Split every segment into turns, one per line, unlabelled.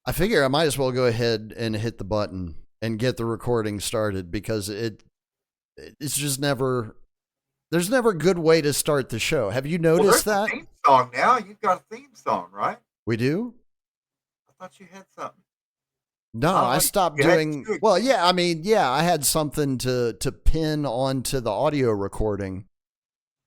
I figure I might as well go ahead and hit the button and get the recording started because it's just never there's never a good way to start the show. Have you
Well,
noticed
there's a
that?
theme song now. You've got a theme song, right?
We do?
I thought you had something.
No,
I don't
I
know.
stopped
You had
doing
two
well,
again.
yeah, I mean, yeah, I had something to pin onto the audio recording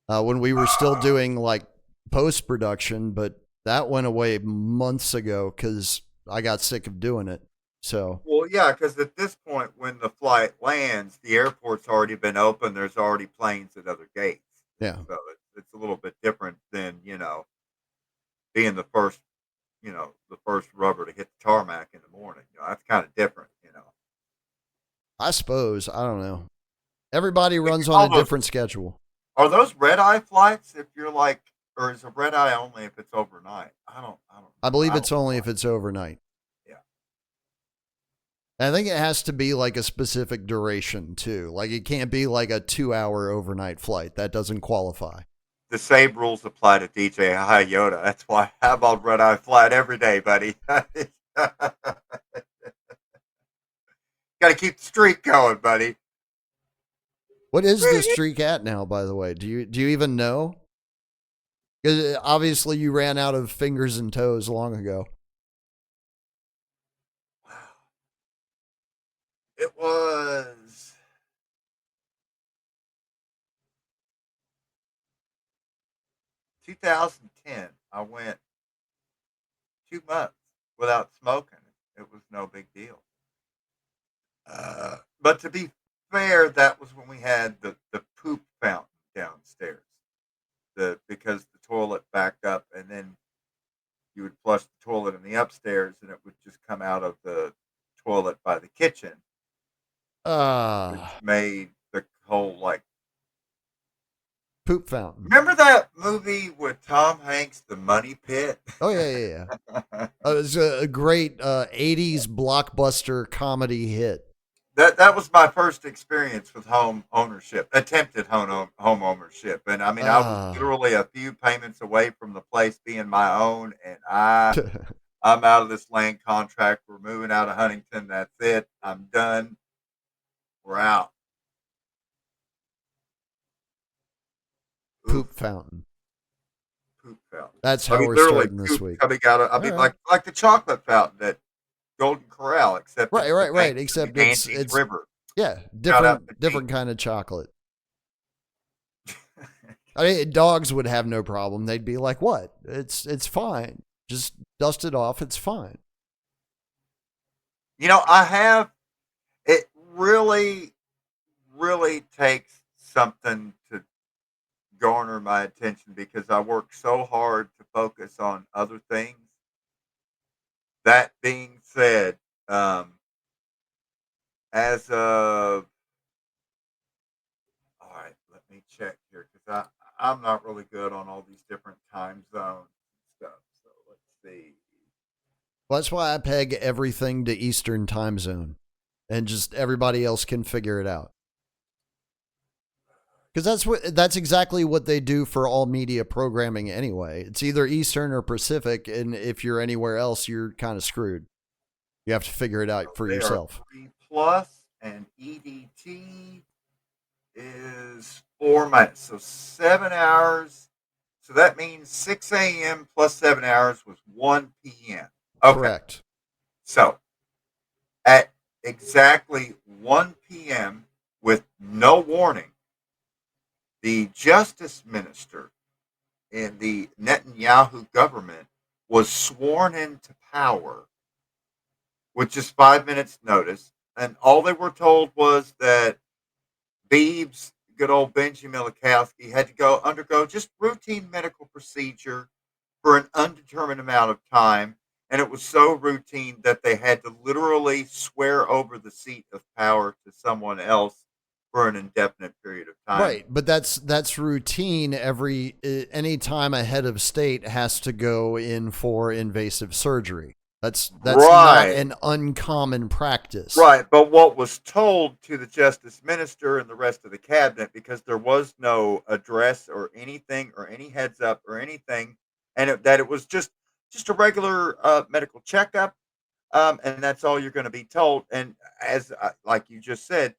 when we were still
Uh,
doing like post production, but that went away months ago because I got sick of doing it. So
well, yeah, because at this point, when the flight lands, the airport's already been open. There's already planes at other gates,
yeah,
so it's a little bit different than being the first rubber to hit the tarmac in the morning. That's kind of different.
I suppose I don't know. Everybody
They
runs on a
call those
different schedule.
Are those red eye flights? If you're like, or is a red eye only if it's overnight? I don't
I
know.
believe
I don't
it's only
fly.
if it's overnight.
Yeah.
I think it has to be like a specific duration too. Like it can't be like a 2 hour overnight flight. That doesn't qualify.
The same rules apply to DJ High Yona. That's why I'm on red eye flight every day, buddy. Got to keep the streak going, buddy.
What is the streak at now, by the way? Do you even know? 'Cause obviously you ran out of fingers and toes long ago.
It was 2010. I went 2 months without smoking. It was no big deal. But to be fair, that was when we had the poop fountain downstairs. Because the toilet backed up, and then you would flush the toilet in the upstairs, and it would just come out of the toilet by the kitchen, which
Ah,
made the whole like.
poop fountain.
Remember that movie with Tom Hanks, The Money Pit?
Oh yeah, yeah, yeah. It's a great '80s blockbuster comedy hit.
That was my first experience with home ownership, attempted home ownership, and I mean I was
Ah,
literally a few payments away from the place being my own, and I'm out of this land contract. We're moving out of Huntington. That's it. I'm done. We're out. Oof,
poop fountain.
poop fountain.
That's
I
how
mean,
we're
literally
starting this
poop
week.
coming out of. I
All
mean,
right.
like the chocolate fountain at Golden Corral, except
Right,
it's the
right, right.
banks of the
Except
Ganges
it's
River.
yeah,
Shout out
different
to Gene.
different kind of chocolate. I mean, dogs would have no problem. They'd be like, "What? It's fine. Just dust it off. It's fine."
I have. It really, really takes something to garner my attention because I work so hard to focus on other things. That being said, um, as of all right, let me check here because I'm not really good on all these different time zones and stuff. So let's see.
Well, that's why I peg everything to Eastern time zone, and just everybody else can figure it out. Because that's exactly what they do for all media programming anyway. It's either Eastern or Pacific, and if you're anywhere else, you're kind of screwed. You have to figure it out
So
for
they are
yourself.
3 plus, and EDT is 4 minutes, so 7 hours. So that means 6 a.m. plus 7 hours was 1 p.m. Okay,
Correct.
so at exactly 1 p.m. with no warning, the justice minister in the Netanyahu government was sworn into power with just 5 minutes notice, and all they were told was that Beebs, good old Benji Milikowski, had to go undergo just routine medical procedure for an undetermined amount of time. And it was so routine that they had to literally swear over the seat of power to someone else for an indefinite period of time.
Right, but that's routine. Any time a head of state has to go in for invasive surgery. That's not
Right.
an uncommon practice.
Right. But what was told to the justice minister and the rest of the cabinet, because there was no address or anything or any heads up or anything, and that it was just a regular medical checkup. and that's all you're going to be told. And as like you just said,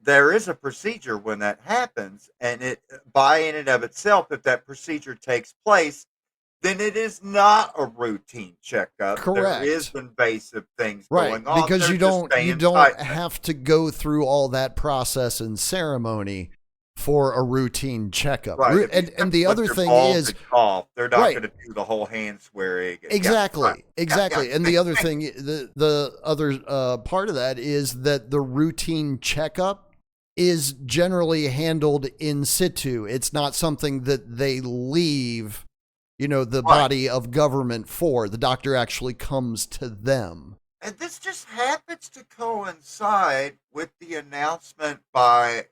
there is a procedure when that happens, and it by in and of itself, if that procedure takes place, then it is not a routine checkup. There is
Correct.
invasive things
Right,
going on.
because
They're
you
just
don't
staying tight.
have to go through all that process and ceremony for a routine checkup.
Right. If you
And the
flip
other
your
thing
balls
is,
and cough, they're not
right,
going to do the whole hand swearing. And, yeah. Right.
exactly,
Yeah. Yeah.
exactly. And the other thing, the other part of that is that the routine checkup is generally handled in situ. It's not something that they leave, the
Right.
body of government for. The doctor actually comes to them.
And this just happens to coincide with the announcement by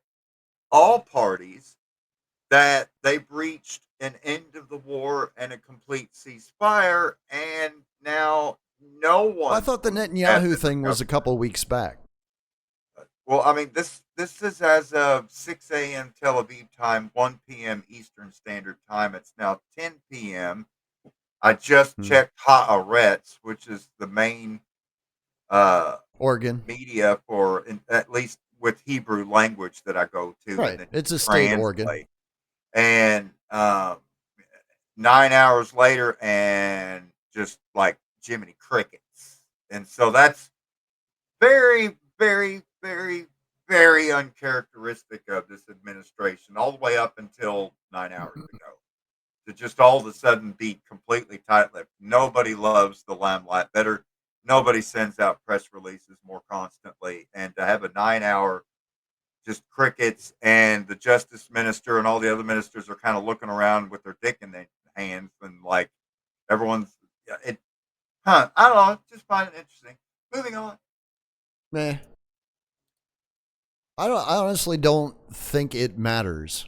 all parties that they've reached an end of the war and a complete ceasefire, and now no
Well, I
one
thought the
from at
Netanyahu
the
thing was a
government.
couple weeks back.
Well, I mean, this is as of 6 a.m. Tel Aviv time, 1 p.m. Eastern Standard Time. It's now 10 p.m. I just
Hmm.
checked Haaretz, which is the main uh,
Oregon.
media for, at least with Hebrew language that I go to, and
Right.
then
It's a state Oregon.
translate. And 9 hours later, and just like Jiminy Crickets. And so that's very, very, very, very uncharacteristic of this administration, all the way up until 9 hours ago. To just all of a sudden be completely tight-lipped. Nobody loves the limelight better. Nobody sends out press releases more constantly. And to have a 9 hour just crickets, and the justice minister and all the other ministers are kind of looking around with their dick in their hands, and like everyone's, yeah, it, I don't know, just find it interesting. Moving on.
Meh. I honestly don't think it matters.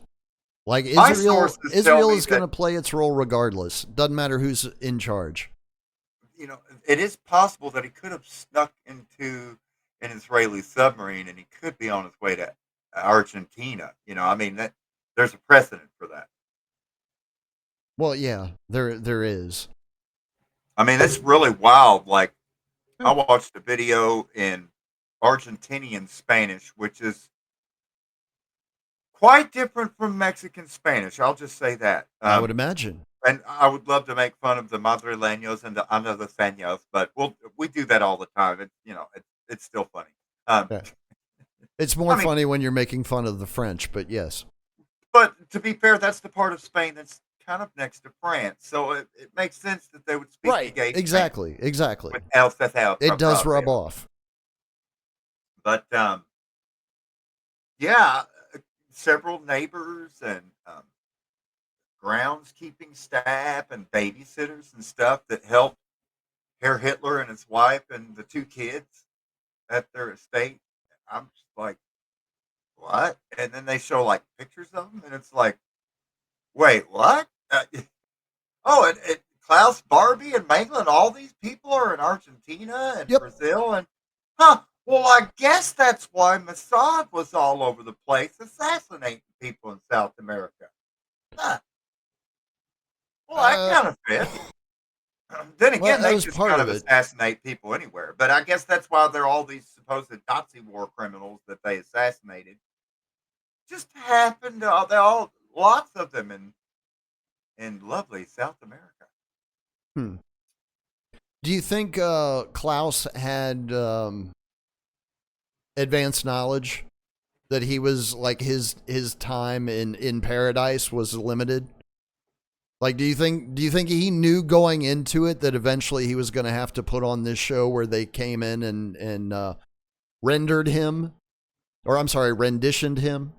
Like
My
Israel
sources tell
Israel
me
is going
that,
to play its role regardless. Doesn't matter who's in charge.
it is possible that he could have snuck into an Israeli submarine, and he could be on his way to Argentina. I mean, that there's a precedent for that.
Well, yeah, there is.
I mean, it's really wild. Like,
Yeah,
I watched a video in Argentinian Spanish, which is quite different from Mexican Spanish. I'll just say that.
I would imagine.
And I would love to make fun of the madrileños and the andaluceños, but we do that all the time. It's still funny. Um,
Yeah. It's more
I mean,
funny when you're making fun of the French, but yes.
but to be fair, that's the part of Spain that's kind of next to France, so it makes sense that they would speak the
Right.
gay Spanish
Exactly. Exactly.
with el cacao
It does rub off.
But yeah, several neighbors and groundskeeping staff and babysitters and stuff that helped Herr Hitler and his wife and the two kids at their estate. I'm just like, what? And then they show like pictures of them, and it's like, wait, what? Oh, and Klaus Barbie and Mangla, all these people are in Argentina and
Yep.
Brazil, and huh? Well, I guess that's why Mossad was all over the place assassinating people in South America. Huh. Well, that
Uh,
kind of fits. Then
well,
again,
that
they
was
just
part
kind
of
of
it.
assassinate people anywhere. But I guess that's why they're all these supposed Nazi war criminals that they assassinated. Just happened to they all lots of them in lovely South America.
Hmm. Do you think Klaus had advanced knowledge that he was like his time in paradise was limited? Like, do you think he knew going into it that eventually he was going to have to put on this show where they came in and rendered him, or I'm sorry, renditioned him?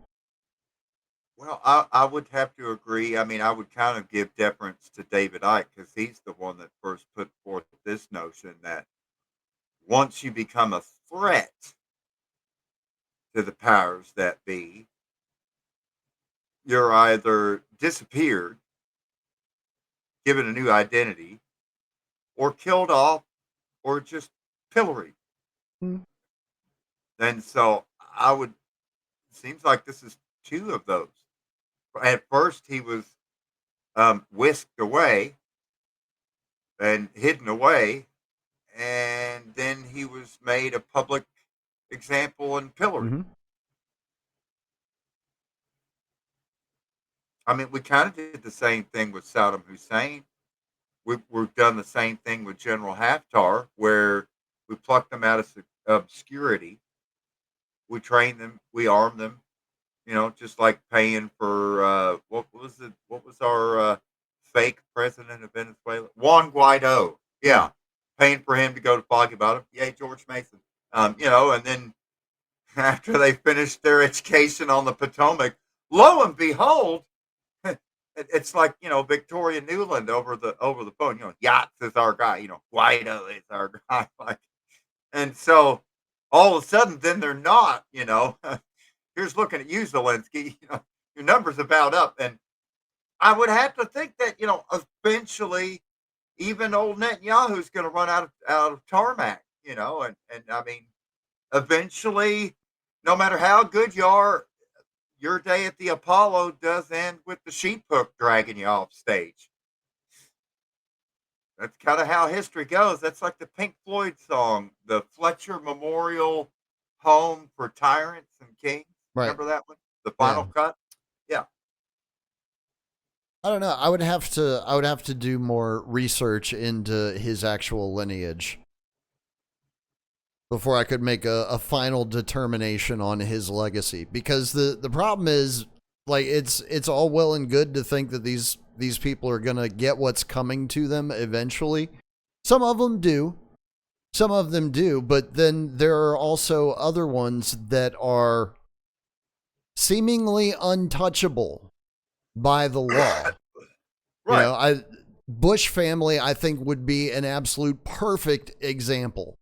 Well, I would have to agree. I mean, I would kind of give deference to David Icke because he's the one that first put forth this notion that once you become a threat to the powers that be, you're either disappeared, given a new identity, or killed off, or just pilloried.
Hmm.
And so I would, seems like this is two of those. At first, he was whisked away and hidden away, and then he was made a public example and pilloried.
Mm-hmm.
I mean, we kind of did the same thing with Saddam Hussein. We've done the same thing with General Haftar, where we plucked them out of obscurity. We trained them, we armed them, just like paying for what was it? What was our fake president of Venezuela? Juan Guaido. Yeah, paying for him to go to Foggy Bottom. Yay, George Mason. And then after they finished their education on the Potomac, lo and behold, it's like Victoria Newland over the phone. Yachts is our guy. Guaido is our guy. Like, and so all of a sudden, then they're not. Here's looking at you, Zelensky. Your numbers about up, and I would have to think that eventually, even old Netanyahu's going to run out of tarmac. And I mean, eventually, no matter how good you are, your day at the Apollo does end with the sheep hook dragging you off stage. That's kind of how history goes. That's like the Pink Floyd song, the Fletcher Memorial Home for Tyrants and Kings.
Right.
Remember that one? The final cut? Yeah.
I don't know. I would have to do more research into his actual lineage before I could make a final determination on his legacy. Because the problem is, like, it's all well and good to think that these people are gonna get what's coming to them eventually. Some of them do, but then there are also other ones that are seemingly untouchable by the law.
Right.
Bush family, I think, would be an absolute perfect example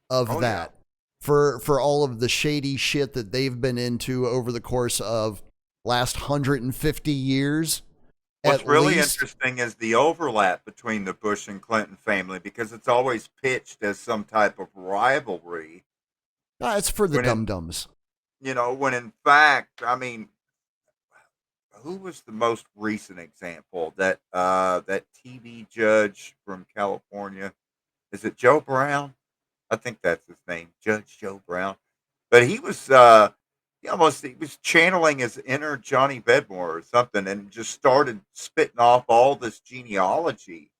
of that. For all of the shady shit that they've been into over the course of last 150 years.
What's really interesting is the overlap between the Bush and Clinton family, because it's always pitched as some type of rivalry.
It's for the dum-dums.
When in fact, I mean, who was the most recent example? That TV judge from California, is it Joe Brown? I think that's his name, Judge Joe Brown. But he was he was channeling his inner Johnny Bedmore or something, and just started spitting off all this genealogy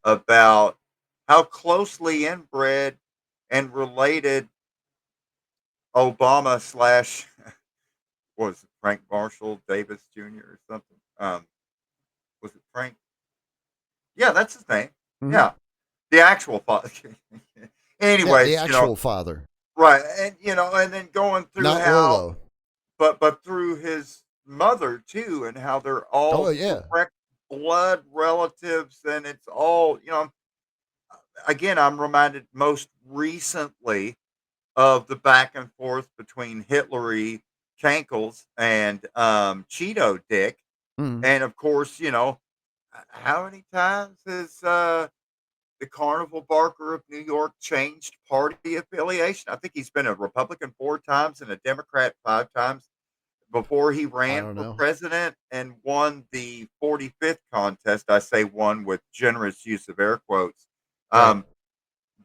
about how closely inbred and related Obama slash was it Frank Marshall Davis Jr. or something. Was it Frank? Yeah, that's his name. Mm-hmm. Yeah, the actual father. Anyways,
the actual father.
Right, and and then going through
not Lolo,
but through his mother too, and how they're all direct blood relatives, and it's all Again, I'm reminded most recently of the back and forth between Hitlery Cankles and Cheeto Dick, and of course, how many times has the Carnival Barker of New York changed party affiliation? I think he's been a Republican 4 times and a Democrat 5 times before he ran for president and won the 45th contest. I say won with generous use of air quotes.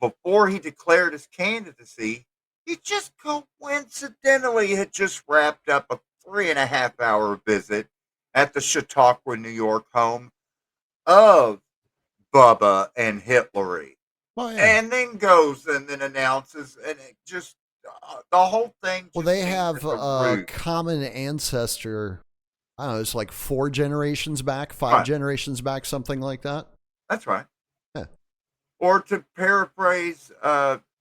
Before he declared his candidacy, he just coincidentally had just wrapped up a 3.5-hour visit at the Chautauqua, New York home of Bubba and Hitlery. And then goes and then announces, and it just the whole thing.
Well, they have a common ancestor. I don't know, it's like 4 generations back, 5 generations back, something like that.
That's right. Yeah. Or to paraphrase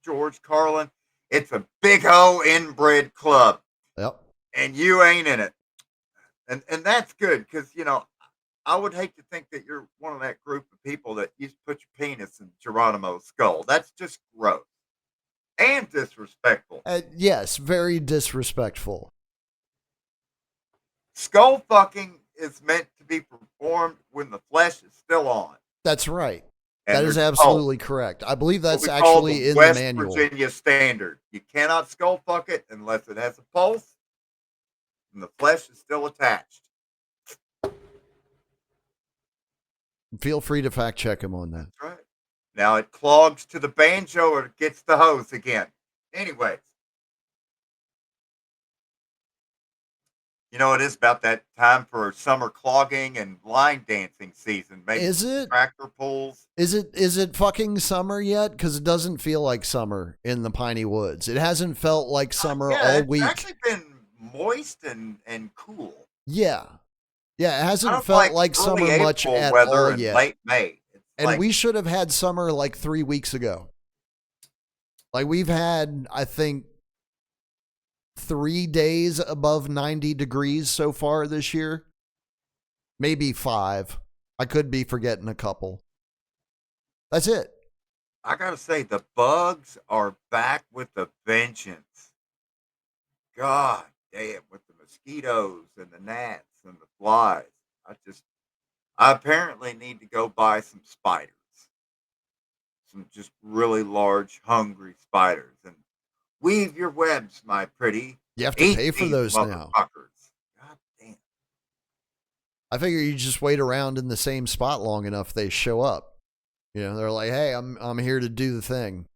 George Carlin, it's a big O inbred club.
Yep.
And you ain't in it. And that's good, because I would hate to think that you're one of that group of people that used to put your penis in Geronimo's skull. That's just gross and disrespectful.
Yes, very disrespectful.
Skull fucking is meant to be performed when the flesh is still on.
That's right. And that is absolutely correct. I believe that's actually in the manual.
West Virginia standard. You cannot skull fuck it unless it has a pulse and the flesh is still attached.
Feel free to fact check him on that.
That's right. Now it clogs to the banjo or it gets the hose again. Anyways, it is about that time for summer clogging and line dancing season. Maybe
Is
some
it?
tractor pulls.
Is it fucking summer yet? Because it doesn't feel like summer in the Piney Woods. It hasn't felt like summer
Yeah,
all
it's
week.
actually been moist and cool.
Yeah. Yeah, it
Kind
hasn't
of
felt
like
like
early
summer much
April
at
weather
all
and
yet.
late May. It's
And
like,
we should have had summer like 3 weeks ago. Like we've had, I think, 3 days above 90 degrees so far this year. Maybe 5. I could be forgetting a couple. That's it.
I gotta say, the bugs are back with a vengeance. God damn, with the mosquitoes and the gnats and the flies. I apparently need to go buy some spiders. Some just really large, hungry spiders. And weave your webs, my pretty.
You have to
Eat
pay for
these
those now.
motherfuckers. God damn.
I figure you just wait around in the same spot long enough, they show up. They're like, "Hey, I'm here to do the thing."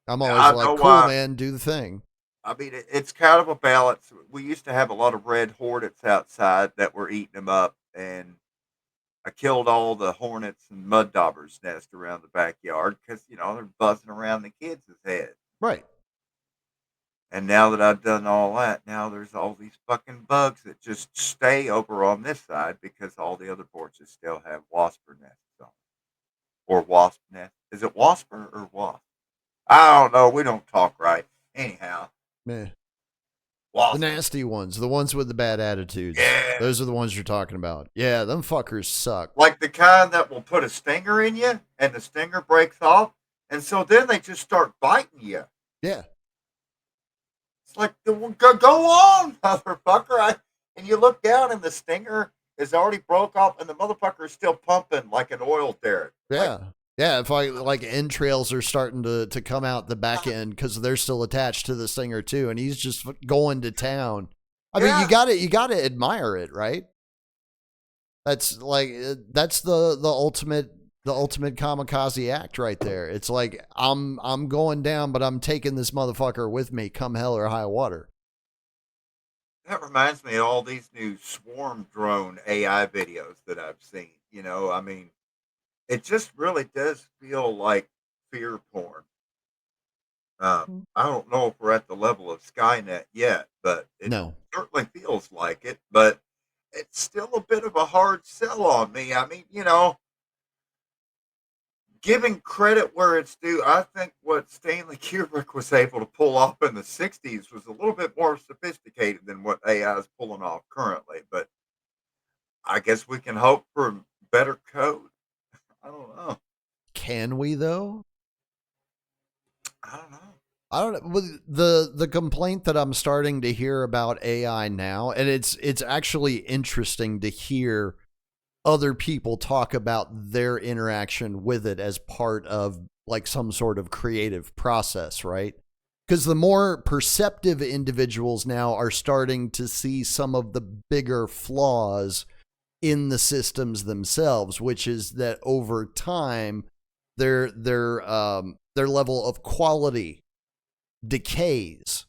I'm always
I know
like, "Cool,
why.
man, do the thing."
I mean, it's kind of a balance. We used to have a lot of red hornets outside that were eating them up, and I killed all the hornets and mud daubers nest around the backyard because they're buzzing around the kids' heads.
Right.
And now that I've done all that, now there's all these fucking bugs that just stay over on this side because all the other porches still have wasper nests on, or wasp nest. Is it wasper or wasp? I don't know. We don't talk right. Anyhow,
Meh. The
wasp.
nasty ones, the ones with the bad attitudes.
Yeah.
Those are the ones you're talking about. Yeah, them fuckers suck.
Like the kind that will put a stinger in you and the stinger breaks off. And so then they just start biting you.
Yeah.
It's like, go on, motherfucker. And you look down and the stinger is already broke off and the motherfucker is still pumping like an oil derrick.
Yeah.
Like,
Yeah, if like entrails are starting to come out the back end because they're still attached to the stinger too, and he's just going to town. I mean,
yeah.
you gotta admire it, right? That's the ultimate kamikaze act right there. It's like I'm going down, but I'm taking this motherfucker with me, come hell or high water.
That reminds me of all these new swarm drone AI videos that I've seen. I mean, it just really does feel like fear porn. I don't know if we're at the level of Skynet yet, but it
No,
certainly feels like it. But it's still a bit of a hard sell on me. I mean, giving credit where it's due, I think what Stanley Kubrick was able to pull off in the 60s was a little bit more sophisticated than what AI is pulling off currently. But I guess we can hope for better code. I don't know.
can we though?
I don't know.
I don't know. The complaint that I'm starting to hear about AI now, and it's actually interesting to hear other people talk about their interaction with it as part of like some sort of creative process, right? Because the more perceptive individuals now are starting to see some of the bigger flaws in the systems themselves, which is that over time their level of quality decays,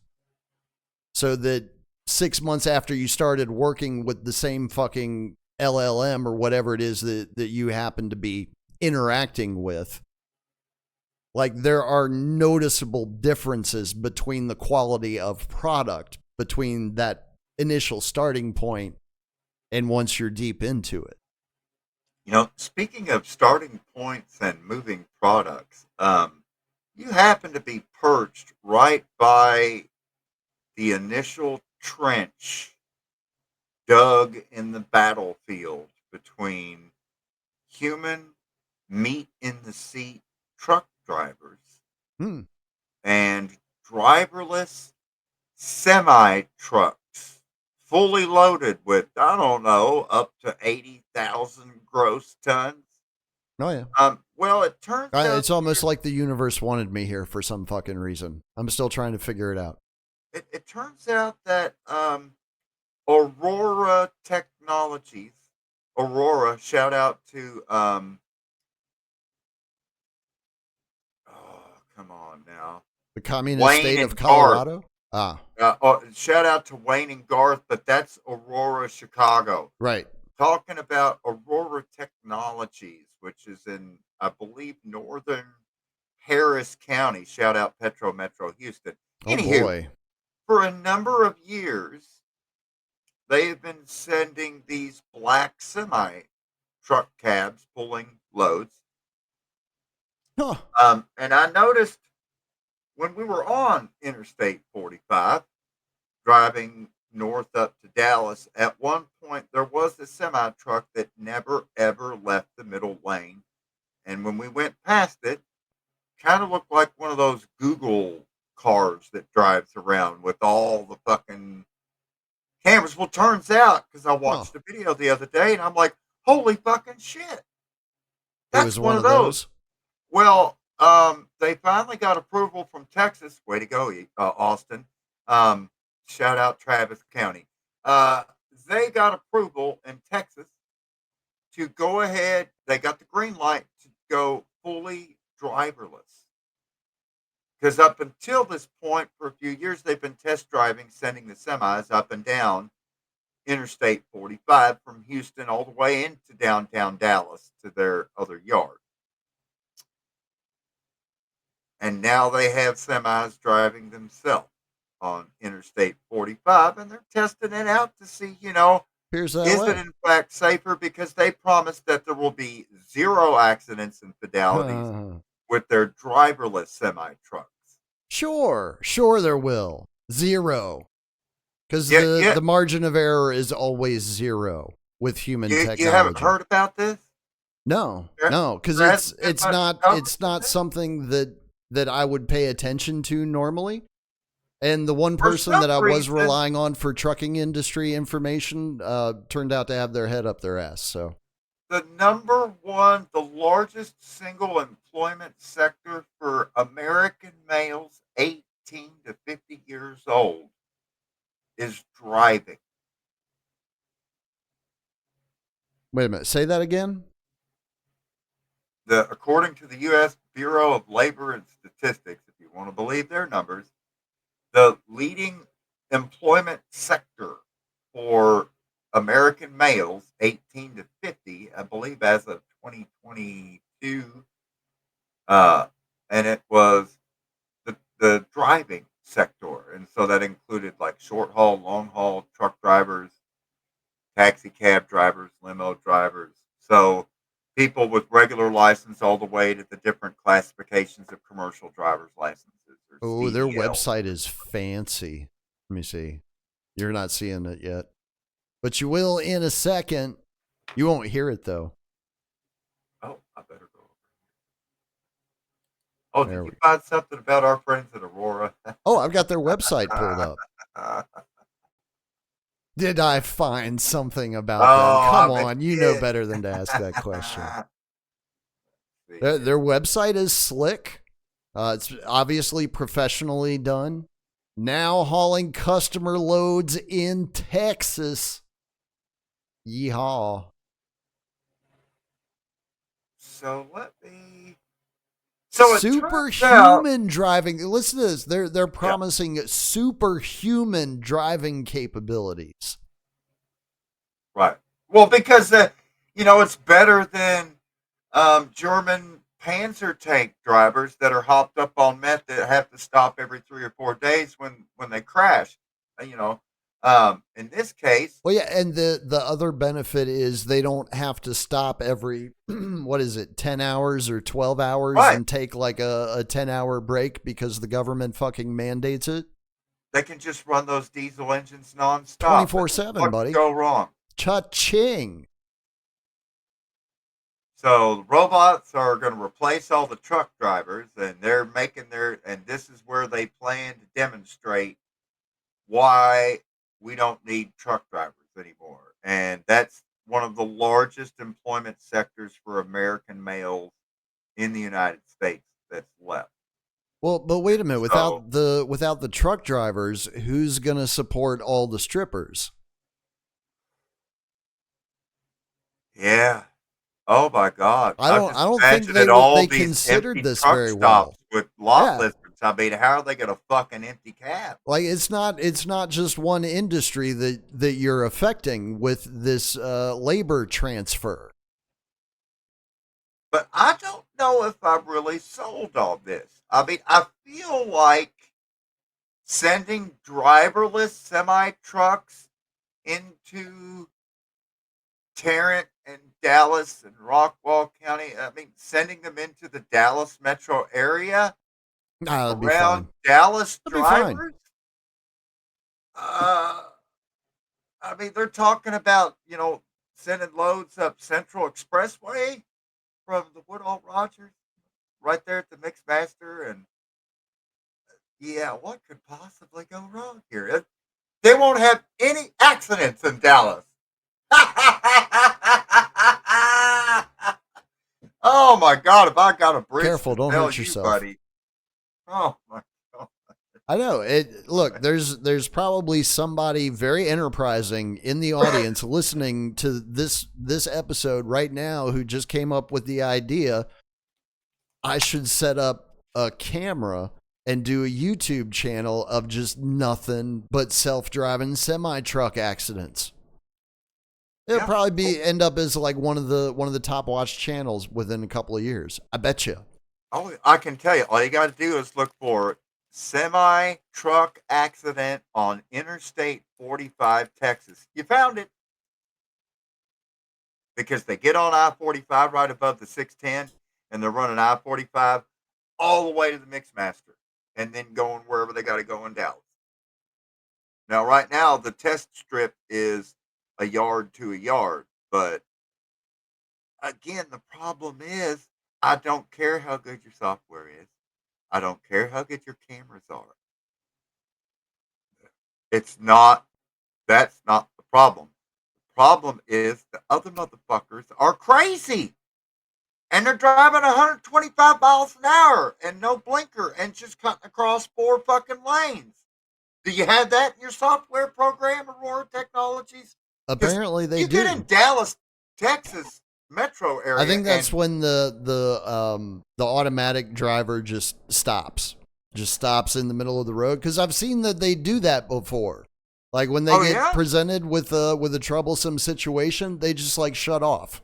so that 6 months after you started working with the same fucking LLM or whatever it is that you happen to be interacting with, like there are noticeable differences between the quality of product between that initial starting point and once you're deep into it.
Speaking of starting points and moving products, you happen to be perched right by the initial trench dug in the battlefield between human meat in the seat truck drivers
Hmm.
and driverless semi trucks, fully loaded with, I don't know, up to 80,000 gross tons.
Oh yeah.
Well, it turns out
It's almost like the universe wanted me here for some fucking reason. I'm still trying to figure it out.
it turns out that Aurora Technologies, Aurora, shout out to come on now.
The communist
Wayne
state of
and Garth.
Colorado? Ah,
Shout out to Wayne and Garth, but that's Aurora, Chicago.
right.
Talking about Aurora Technologies, which is in, I believe, northern Harris County. Shout out Petro Metro Houston.
Oh,
Anywho,
boy.
for a number of years, they have been sending these black semi truck cabs pulling loads.
Huh.
And I noticed when we were on Interstate 45, driving north up to Dallas, at one point there was a semi truck that never ever left the middle lane. And when we went past it, kind of looked like one of those Google cars that drives around with all the fucking cameras. Well, turns out, because I
Huh.
watched a video the other day and I'm like, holy fucking shit.
It was
That's
one of
those.
those.
Well, they finally got approval from Texas. Way to go, Austin. Shout out Travis County. They got approval in Texas to go ahead. They got the green light to go fully driverless. Because up until this point, for a few years, they've been test driving, sending the semis up and down Interstate 45 from Houston all the way into downtown Dallas to their other yard. And now they have semis driving themselves on Interstate 45, and they're testing it out to see,
Here's that
is
way.
it in fact safer? Because they promised that there will be 0 accidents and fatalities with their driverless semi trucks.
Sure there will. 0. Because the margin of error is always 0 with human technology.
You haven't heard about this?
No, because it's not something that I would pay attention to normally. And the one person that I was relying on for trucking industry information turned out to have their head up their ass. So
the largest single employment sector for American males 18 to 50 years old is driving.
Wait a minute. Say that again.
According to the U.S. Bureau of Labor and Statistics, if you want to believe their numbers, the leading employment sector for American males 18 to 50, I believe as of 2022, and it was the driving sector. And so that included like short haul, long haul truck drivers, taxi cab drivers, limo drivers. So people with regular license all the way to the different classifications of commercial driver's licenses.
Oh, their website is fancy. Let me see. You're not seeing it yet, but you will in a second. You won't hear it though.
Oh, I better go. Oh, did you find something about our friends at Aurora?
Oh, I've got their website pulled up. Did I find something about them? Come on, you know better than to ask that question. Their website is slick. It's obviously professionally done. Now hauling customer loads in Texas. Yeehaw.
So let me.
Superhuman driving. Listen to this. They're promising superhuman driving capabilities.
Right. Well, because it's better than German Panzer tank drivers that are hopped up on meth that have to stop every 3 or 4 days when they crash. In this case.
Well, yeah, and the other benefit is they don't have to stop every 10 hours or 12 hours and take like a 10-hour break because the government fucking mandates it.
They can just run those diesel engines nonstop.
24/7, buddy.
What could go wrong?
Cha-ching.
So robots are going to replace all the truck drivers, and they're making and this is where they plan to demonstrate why we don't need truck drivers anymore. And that's one of the largest employment sectors for American males in the United States that's left.
Well, but wait a minute. Without the truck drivers, who's going to support all the strippers?
Yeah. Oh my God!
I
I'm
don't
just
I don't think
imagining all
they
these
considered
empty
this
truck
very well.
stops with lot
Yeah.
lizards. I mean, how are they going to fucking empty cab?
Like it's not just one industry that you're affecting with this labor transfer.
But I don't know if I'm really sold on this. I mean, I feel like sending driverless semi trucks into Tarrant and Dallas and Rockwall County. I mean, sending them into the Dallas metro area
Nah, that'd be
around
fine.
Dallas
That'd be fine.
drivers. Uh, I mean, they're talking about, sending loads up Central Expressway from the Woodall Rogers right there at the Mixmaster. And yeah, what could possibly go wrong here? They won't have any accidents in Dallas. Oh my God! If I got a bridge
Careful,
to
don't
sell
hurt
you,
yourself.
buddy. Oh my God!
I know it. Look, there's probably somebody very enterprising in the audience listening to this episode right now who just came up with the idea. I should set up a camera and do a YouTube channel of just nothing but self-driving semi-truck accidents. It'll
Yeah.
probably be end up as like one of the top watched channels within a couple of years. I bet you.
Oh, I can tell you. All you got to do is look for semi truck accident on Interstate 45, Texas. You found it because they get on I-45 right above the 610, and they're running I-45 all the way to the Mixmaster, and then going wherever they got to go in Dallas. Now, right now, the test strip is a yard to a yard, but again, the problem is I don't care how good your software is. I don't care how good your cameras are. It's not, that's not the problem. The problem is the other motherfuckers are crazy. And they're driving 125 miles an hour and no blinker and just cutting across 4 fucking lanes. Do you have that in your software program, Aurora Technologies? Because
Apparently they
you
do.
get in Dallas, Texas metro area.
I think that's
and
when the automatic driver just stops in the middle of the road, because I've seen that they do that before. Like when they
Oh,
get
yeah?
presented with a troublesome situation, they just like shut off.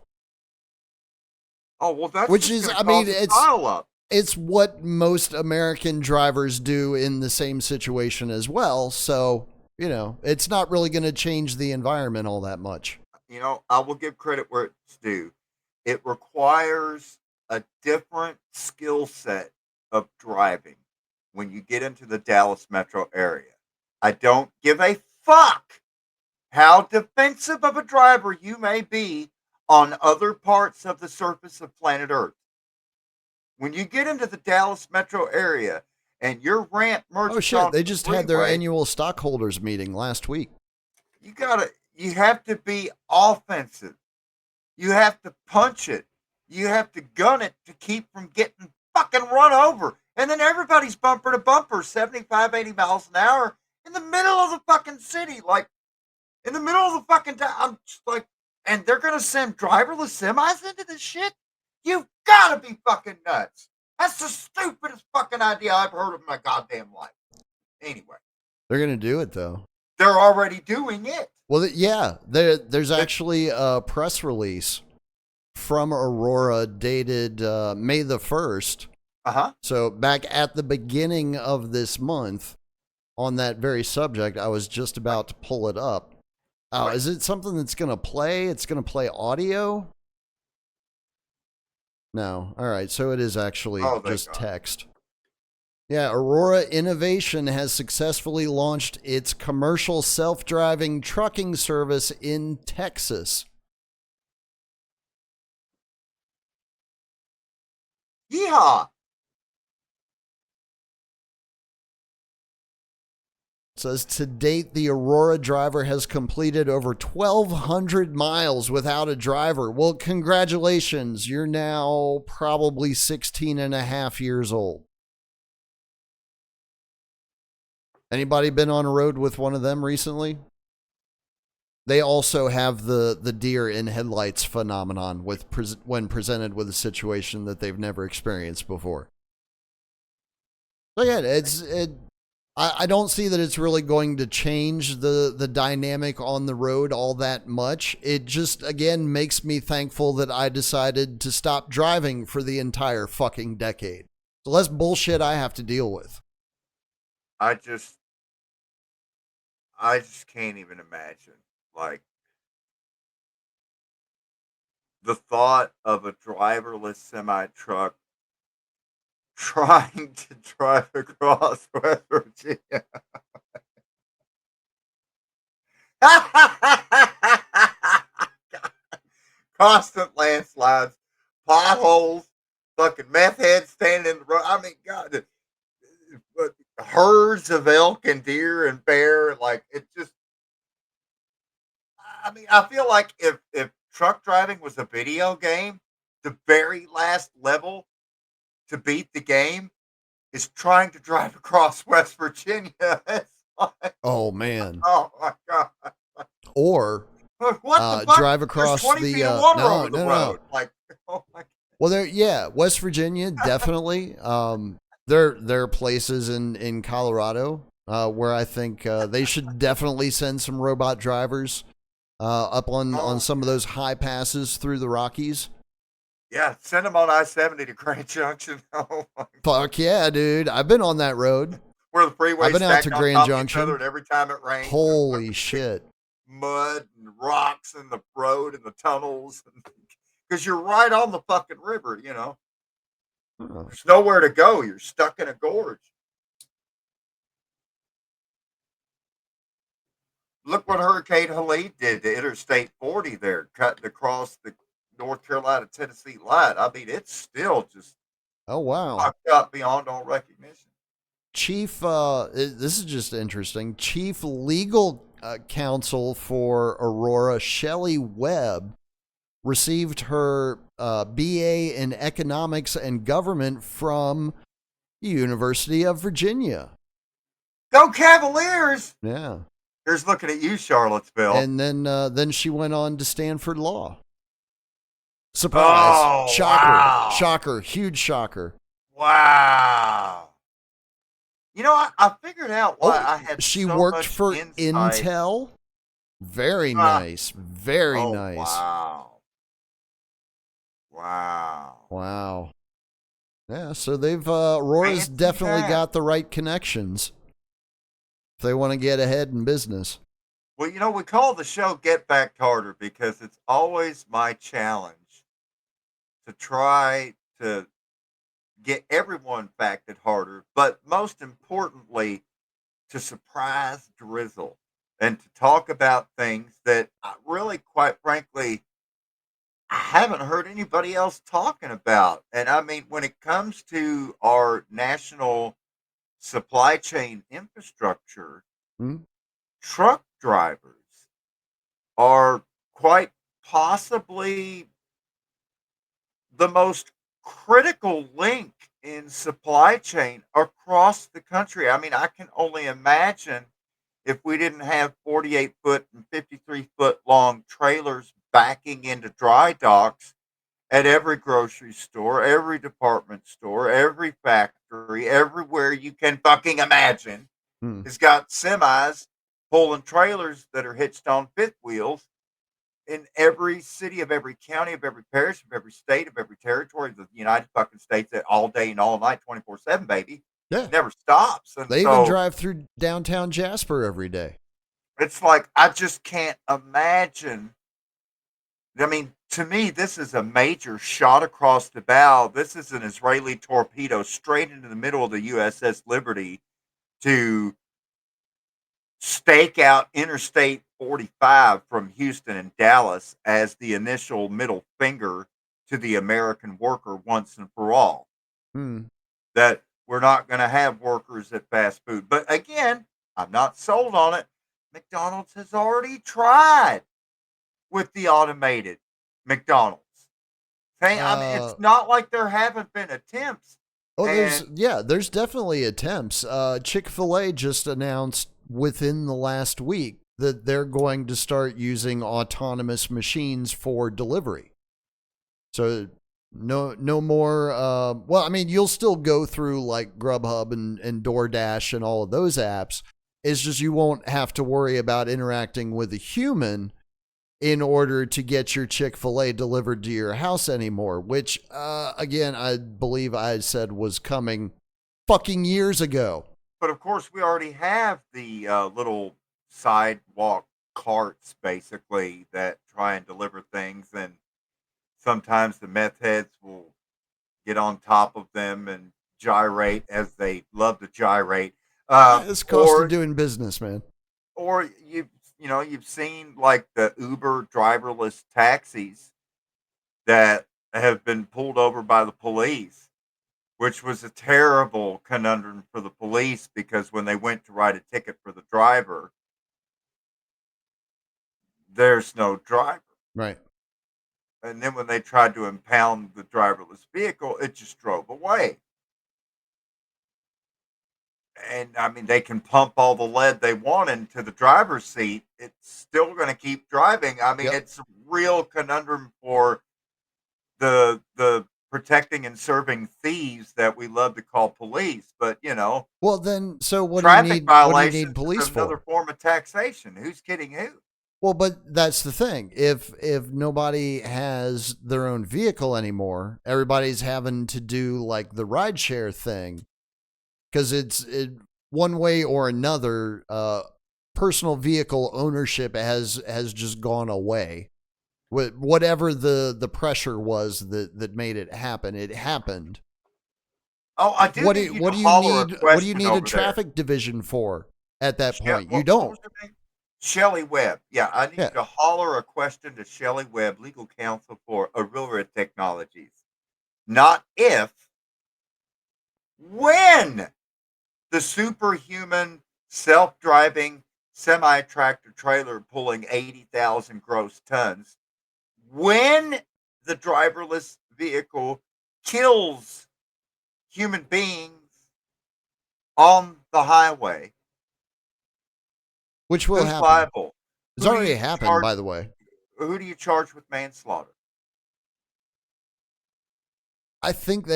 Oh, well, that's
Which
just
is,
gonna
I mean,
cause a pile up.
it's what most American drivers do in the same situation as well. So, it's not really going to change the environment all that much.
I will give credit where it's due. It requires a different skill set of driving when you get into the Dallas metro area. I don't give a fuck how defensive of a driver you may be on other parts of the surface of planet Earth. When you get into the Dallas metro area and your ramp
Oh
merges
shit,
onto
they
the
just had their
freeway,
annual stockholders meeting last week.
you have to be offensive. You have to punch it. You have to gun it to keep from getting fucking run over. And then everybody's bumper to bumper, 75, 80 miles an hour in the middle of the fucking city. Like, in the middle of the fucking town. I'm just like, and they're going to send driverless semis into this shit? You've got to be fucking nuts. That's the stupidest fucking idea I've heard of in my goddamn life. Anyway,
They're going to do it though.
they're already doing it.
Well, yeah, there's actually a press release from Aurora dated May the 1st.
Uh-huh.
So back at the beginning of this month on that very subject, I was just about to pull it up. Oh,
Right.
Is it something that's going to play? It's going to play audio? No. All right. So it is actually just text. Yeah, Aurora Innovation has successfully launched its commercial self-driving trucking service in Texas.
Yeehaw!
It says to date, the Aurora driver has completed over 1,200 miles without a driver. Well, congratulations. You're now probably 16 and a half years old. Anybody been on a road with one of them recently? they also have the deer in headlights phenomenon when presented with a situation that they've never experienced before. So yeah, I don't see that it's really going to change the dynamic on the road all that much. It just, again, makes me thankful that I decided to stop driving for the entire fucking decade. So less bullshit I have to deal with.
I just can't even imagine. Like, the thought of a driverless semi truck trying to drive across West Virginia. Constant landslides, potholes, fucking meth heads standing in the road. I mean, God, herds of elk and deer and bear. Like, it just, I mean, I feel like if truck driving was a video game, the very last level to beat the game is trying to drive across West Virginia. It's like,
Oh man.
oh my God.
Or
What the fuck?
drive
There's
across
20
the
feet of water
no,
over the
no,
road.
no.
Like, oh my God.
Well, West Virginia definitely. There are places in Colorado where I think they should definitely send some robot drivers up on some of those high passes through the Rockies.
Yeah, send them on I-70 to Grand Junction. Oh my
Fuck yeah, dude! I've been on that road.
Where the freeways
I've been out to
stacked on
Grand
top of each other,
Junction.
and every time it rains,
Holy shit!
mud and rocks in the road and the tunnels, because you're right on the fucking river. You know, there's nowhere to go. You're stuck in a gorge. Look what Hurricane Helene did to Interstate 40 there, cutting across the North Carolina Tennessee line. I mean, it's still just
Oh wow!
fucked up beyond all recognition.
Chief, this is just interesting. Chief Legal Counsel for Aurora, Shelley Webb, received her BA in Economics and Government from the University of Virginia.
Go Cavaliers!
Yeah.
Here's looking at you, Charlottesville.
And then she went on to Stanford Law. Surprise.
Oh,
Shocker.
wow.
Shocker. Huge shocker.
Wow. You know, I figured out why I had
she
so
worked
much
for
insight.
Intel. Very nice. Very nice.
Wow. Wow.
Wow. Yeah, so Aurora's
Fancy
definitely
that.
got the right connections if they want to get ahead in business.
Well, you know, we call the show Get Back Harder because it's always my challenge to try to get everyone back at harder, but most importantly, to surprise Drizzle and to talk about things that I really, quite frankly, I haven't heard anybody else talking about. And I mean, when it comes to our national supply chain infrastructure, truck drivers are quite possibly the most critical link in supply chain across the country. I mean, I can only imagine if we didn't have 48-foot and 53-foot long trailers backing into dry docks at every grocery store, every department store, every factory, everywhere you can fucking imagine has got semis pulling trailers that are hitched on fifth wheels in every city of every county of every parish of every state of every territory of the United fucking States that all day and all night 24/7, baby.
Yeah.
It never stops. And
they even drive through downtown Jasper every day.
It's like, I just can't imagine. I mean, to me, this is a major shot across the bow. This is an Israeli torpedo straight into the middle of the USS Liberty to stake out Interstate 45 from Houston and Dallas as the initial middle finger to the American worker once and for all. That we're not going to have workers at fast food. But again, I'm not sold on it. McDonald's has already tried with the automated McDonald's. I mean, it's not like there haven't been attempts.
Oh, there's definitely attempts. Chick-fil-A just announced within the last week that they're going to start using autonomous machines for delivery. So no more. Well, I mean, you'll still go through like Grubhub and DoorDash and all of those apps. It's just you won't have to worry about interacting with a human in order to get your Chick-fil-A delivered to your house anymore, which, again, I believe I said was coming fucking years ago.
But of course, we already have the little sidewalk carts, basically, that try and deliver things. And sometimes the meth heads will get on top of them and gyrate, as they love to gyrate.
It's cost of doing business, man.
Or you've seen like the Uber driverless taxis that have been pulled over by the police, which was a terrible conundrum for the police, because when they went to write a ticket for the driver, there's no driver.
Right.
And then when they tried to impound the driverless vehicle, it just drove away. And I mean, they can pump all the lead they want into the driver's seat. It's still going to keep driving. I mean,
Yep.
It's a real conundrum for the protecting and serving thieves that we love to call police. But
Well, then, so what do
traffic
you need? What do
violations
you need police
is another
for?
form of taxation. Who's kidding who?
Well, but that's the thing. If nobody has their own vehicle anymore, everybody's having to do like the rideshare thing, because one way or another, personal vehicle ownership has just gone away. Whatever the pressure was that made it happen, it happened.
Oh, I do.
What
need
do
you
what
to
do you
holler a
need? What do you
question
need a
over there.
traffic division for at that point? You
What
don't.
was her name? Shelley Webb. Yeah, I need
Yeah.
you to holler a question to Shelley Webb, legal counsel for Aurora Technologies. Not if, when the superhuman self-driving semi-tractor trailer pulling 80,000 gross tons, when the driverless vehicle kills human beings on the highway,
Which will
who's
happen.
liable?
It's
Who do
already
you
happened,
charge-
by the way.
Who do you charge with manslaughter?
I think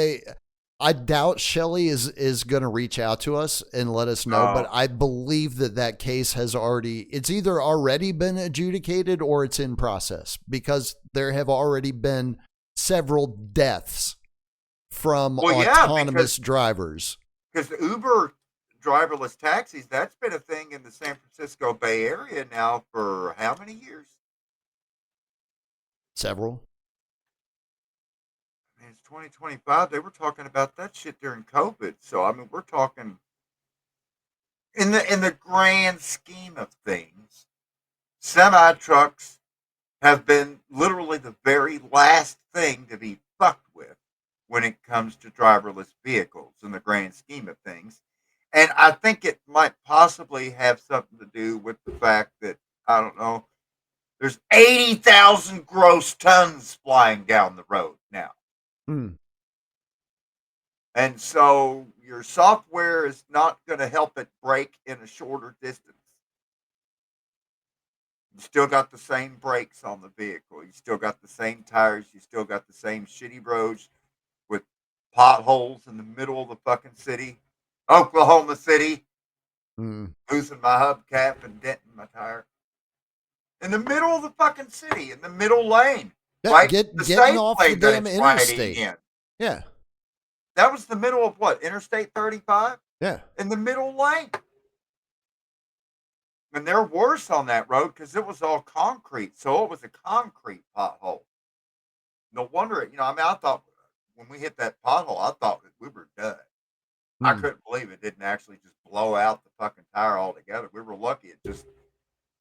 I doubt Shelley is going to reach out to us and let us know, but I believe that case it's either already been adjudicated or it's in process, because there have already been several deaths from autonomous drivers.
Because Uber driverless taxis, that's been a thing in the San Francisco Bay Area now for how many years?
Several.
I mean, it's 2025. They were talking about that shit during COVID. So I mean, we're talking in the grand scheme of things, semi trucks have been literally the very last thing to be fucked with when it comes to driverless vehicles in the grand scheme of things. And I think it might possibly have something to do with the fact that, I don't know, there's 80,000 gross tons flying down the road now. And so your software is not going to help it brake in a shorter distance. You still got the same brakes on the vehicle. You still got the same tires. You still got the same shitty roads with potholes in the middle of the fucking city. Oklahoma City. Losing my hubcap and denting my tire. In the middle of the fucking city, in the middle lane.
Yeah,
right?
getting off the damn interstate. Yeah.
That was the middle of what? Interstate 35?
Yeah.
In the middle lane. And they're worse on that road because it was all concrete. So it was a concrete pothole. No wonder, I thought when we hit that pothole, I thought we were done. I couldn't believe it didn't actually just blow out the fucking tire altogether. We were lucky it just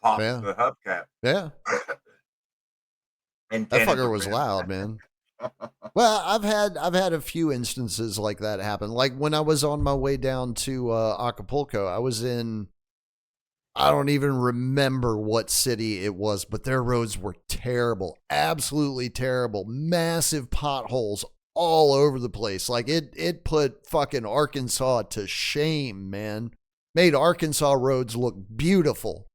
popped the hubcap.
Yeah.
And
that fucker was loud, man. Well, I've had a few instances like that happen. Like when I was on my way down to Acapulco, I was in, I don't even remember what city it was, but their roads were terrible, absolutely terrible, massive potholes all over the place. Like it put fucking Arkansas to shame, man. Made Arkansas roads look beautiful.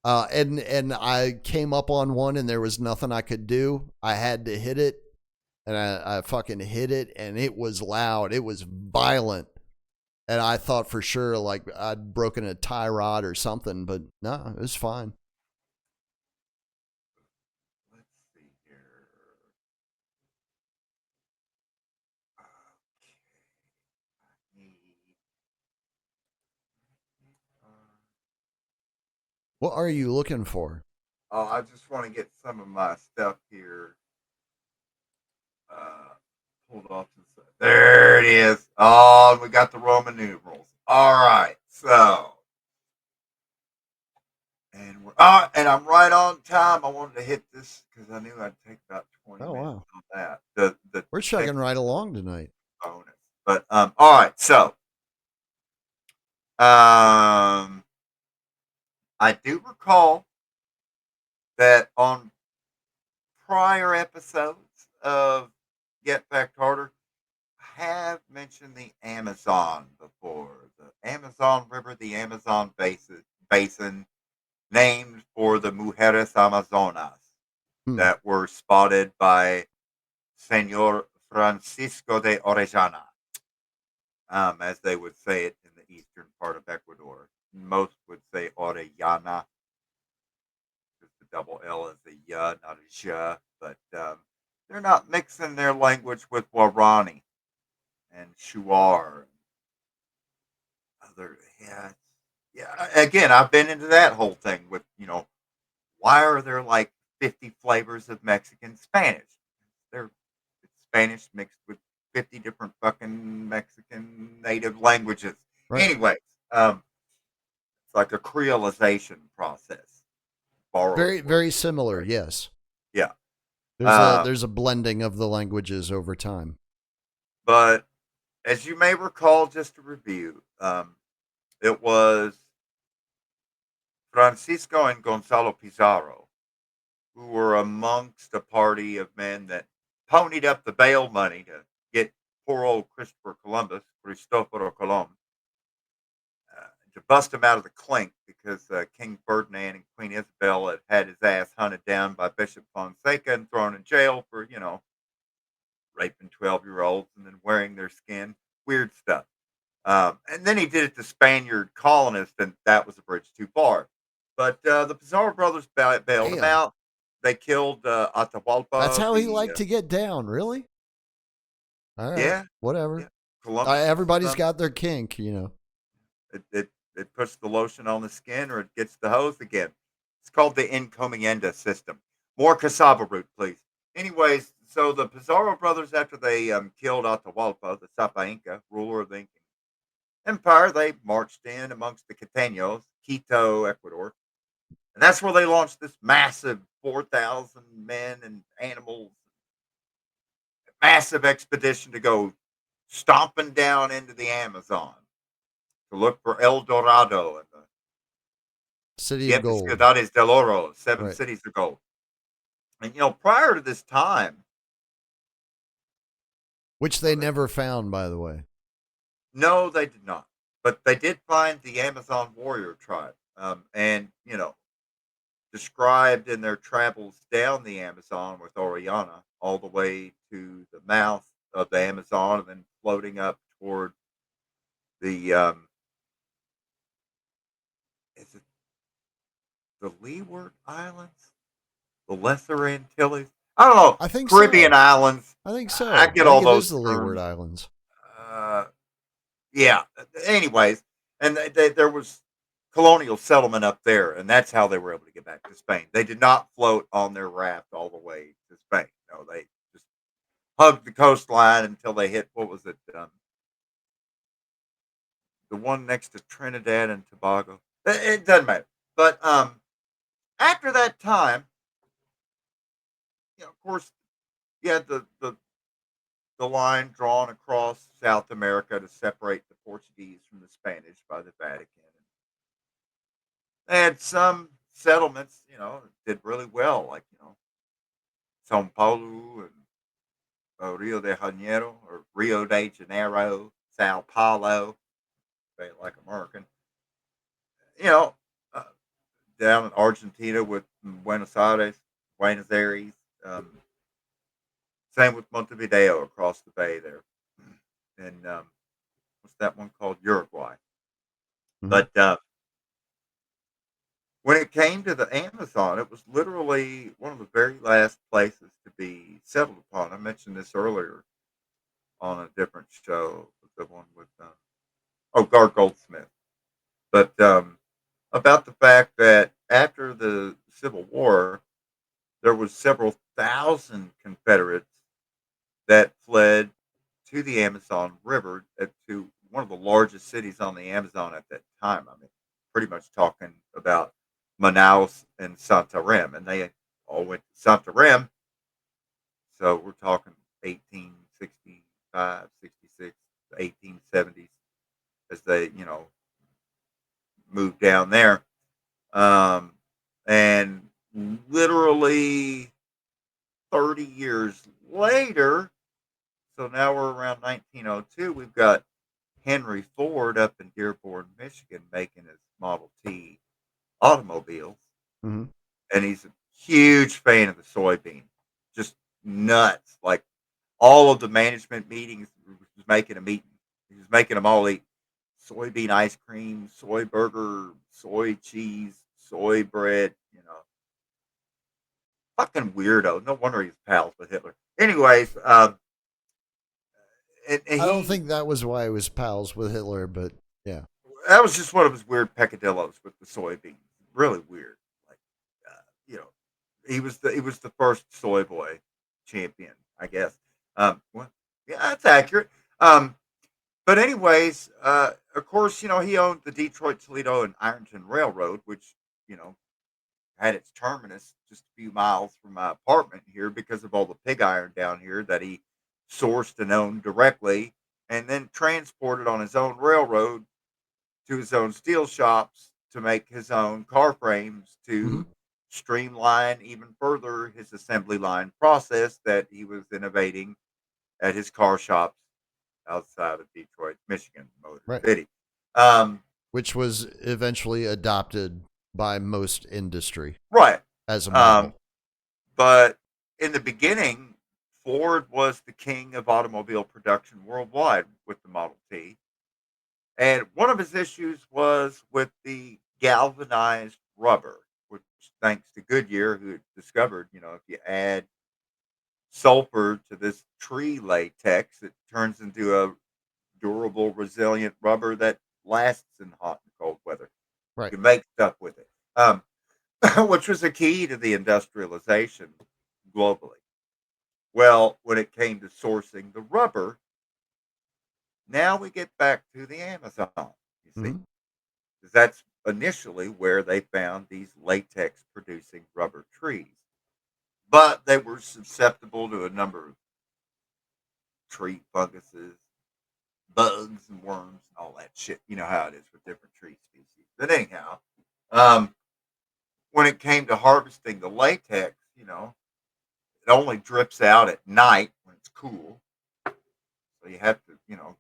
And I came up on one, and there was nothing I could do. I had to hit it, and I fucking hit it, and it was loud. It was violent, and I thought for sure like I'd broken a tie rod or something, but no, it was fine.
Let's see here. Okay.
What are you looking for?
Oh, I just want to get some of my stuff here uh, pulled off to the side. There it is. Oh, we got the Roman numerals. All right. So, and I'm right on time. I wanted to hit this because I knew I'd take about 20
Oh
minutes
wow,
on that. The
we're chugging
text
right along tonight.
bonus. But all right. So, um, I do recall that on prior episodes of Get Back Harder, I have mentioned the Amazon before. The Amazon River, the Amazon basin named for the Mujeres Amazonas
Hmm.
that were spotted by Senor Francisco de Orellana, as they would say it in the eastern part of Ecuador. Most would say Orellana, because the double L is a ya, not a ja, but they're not mixing their language with Guarani and Shuar. Other, yeah, yeah. Again, I've been into that whole thing with why are there like 50 flavors of Mexican Spanish? They're It's Spanish mixed with 50 different fucking Mexican native languages.
Right.
Anyways, it's like a creolization process, borrowed
Very
word.
very similar.
Right?
Yes.
Yeah.
There's a
Um,
there's a blending of the languages over time.
but as you may recall, just to review, it was Francisco and Gonzalo Pizarro who were amongst a party of men that ponied up the bail money to get poor old Christopher Columbus, Cristoforo Colon, to bust him out of the clink because King Ferdinand and Queen Isabel had his ass hunted down by Bishop Fonseca and thrown in jail for, raping 12-year-olds and then wearing their skin. Weird stuff. And then he did it to Spaniard colonists, and that was a bridge too far. But the Pizarro brothers bailed him
Damn.
out. They killed
That's
Atahualpa,
how he
the
liked to get down, really? All right.
yeah, yeah,
Whatever.
Columbus's
Everybody's
son.
got their kink.
It puts the lotion on the skin, or it gets the hose again. It's called the encomienda system. More cassava root, please. Anyways, so the Pizarro brothers, after they killed Atahualpa, the Sapa Inca, ruler of the Inca Empire, they marched in amongst the Quiteños, Quito, Ecuador. And that's where they launched this massive 4,000 men and animals, massive expedition to go stomping down into the Amazon to look for El Dorado and the
City of
Siete
Gold.
Ciudades del Oro, seven
Right.
cities of gold. And prior to this time,
Which they
they,
never found, by the way.
no, they did not. But they did find the Amazon warrior tribe. And, described in their travels down the Amazon with Oriana all the way to the mouth of the Amazon and then floating up toward the is it the Leeward Islands, the Lesser Antilles? I don't know.
I think
Caribbean
so.
islands.
I think
I
so. I
get
think
all
it is
those
the Leeward
terms.
Islands.
Uh, yeah. Anyways, and there was colonial settlement up there, and that's how they were able to get back to Spain. They did not float on their raft all the way to Spain. No, they just hugged the coastline until they hit what was it? The one next to Trinidad and Tobago. It doesn't matter. But after that time, of course, you had the line drawn across South America to separate the Portuguese from the Spanish by the Vatican. They had some settlements, did really well, like São Paulo and Rio de Janeiro or Rio de Janeiro, Sao Paulo, they like American. You know, uh, down in Argentina with Buenos Aires. Same with Montevideo across the bay there, and what's that one called? Uruguay.
Mhm.
But when it came to the Amazon, it was literally one of the very last places to be settled upon. I mentioned this earlier on a different show, the one with Gar Goldsmith, but about the fact that after the Civil War, there was several thousand Confederates that fled to the Amazon River to one of the largest cities on the Amazon at that time. I mean, pretty much talking about Manaus and Santarem, and they all went to Santarem. So we're talking 1865, 66, 1870s as they, moved down there. Um, and literally 30 years later, so now we're around 1902, we've got Henry Ford up in Dearborn, Michigan, making his Model T automobiles.
Mhm.
And he's a huge fan of the soybean, just nuts. Like all of the management meetings, he was making them eat. He was making them all eat soybean ice cream, soy burger, soy cheese, soy bread. Fucking weirdo. No wonder he's pals with Hitler. Anyways, and
I don't
he
think that was why he was pals with Hitler, but yeah.
that was just one of his weird peccadillos with the soybeans. Really weird. Like, uh, you know, he was the first soy boy champion, I guess. Well, yeah, that's accurate. Um, but anyways, of course, he owned the Detroit, Toledo, and Ironton Railroad, which you know had its terminus just a few miles from my apartment here because of all the pig iron down here that he sourced and owned directly, and then transported on his own railroad to his own steel shops to make his own car frames
Hmm.
to streamline even further his assembly line process that he was innovating at his car shops outside of Detroit, Michigan, Motor
Right.
City. Um,
Which was eventually adopted by most industry
right.
as a
Um,
model.
but in the beginning, Ford was the king of automobile production worldwide with the Model T. And one of his issues was with the galvanized rubber, which, thanks to Goodyear, who discovered, if you add sulfur to this tree latex, it turns into a durable, resilient rubber that lasts in hot and cold weather.
Right.
You can make stuff with it, which was a key to the industrialization globally. Well, when it came to sourcing the rubber, now we get back to the Amazon, you see.
Hmm.
'Cause that's initially where they found these latex producing rubber trees. But they were susceptible to a number of tree funguses, bugs, and worms, and all that shit. You know how it is with different tree species. But anyhow, um, when it came to harvesting the latex, it only drips out at night when it's cool. So you have to,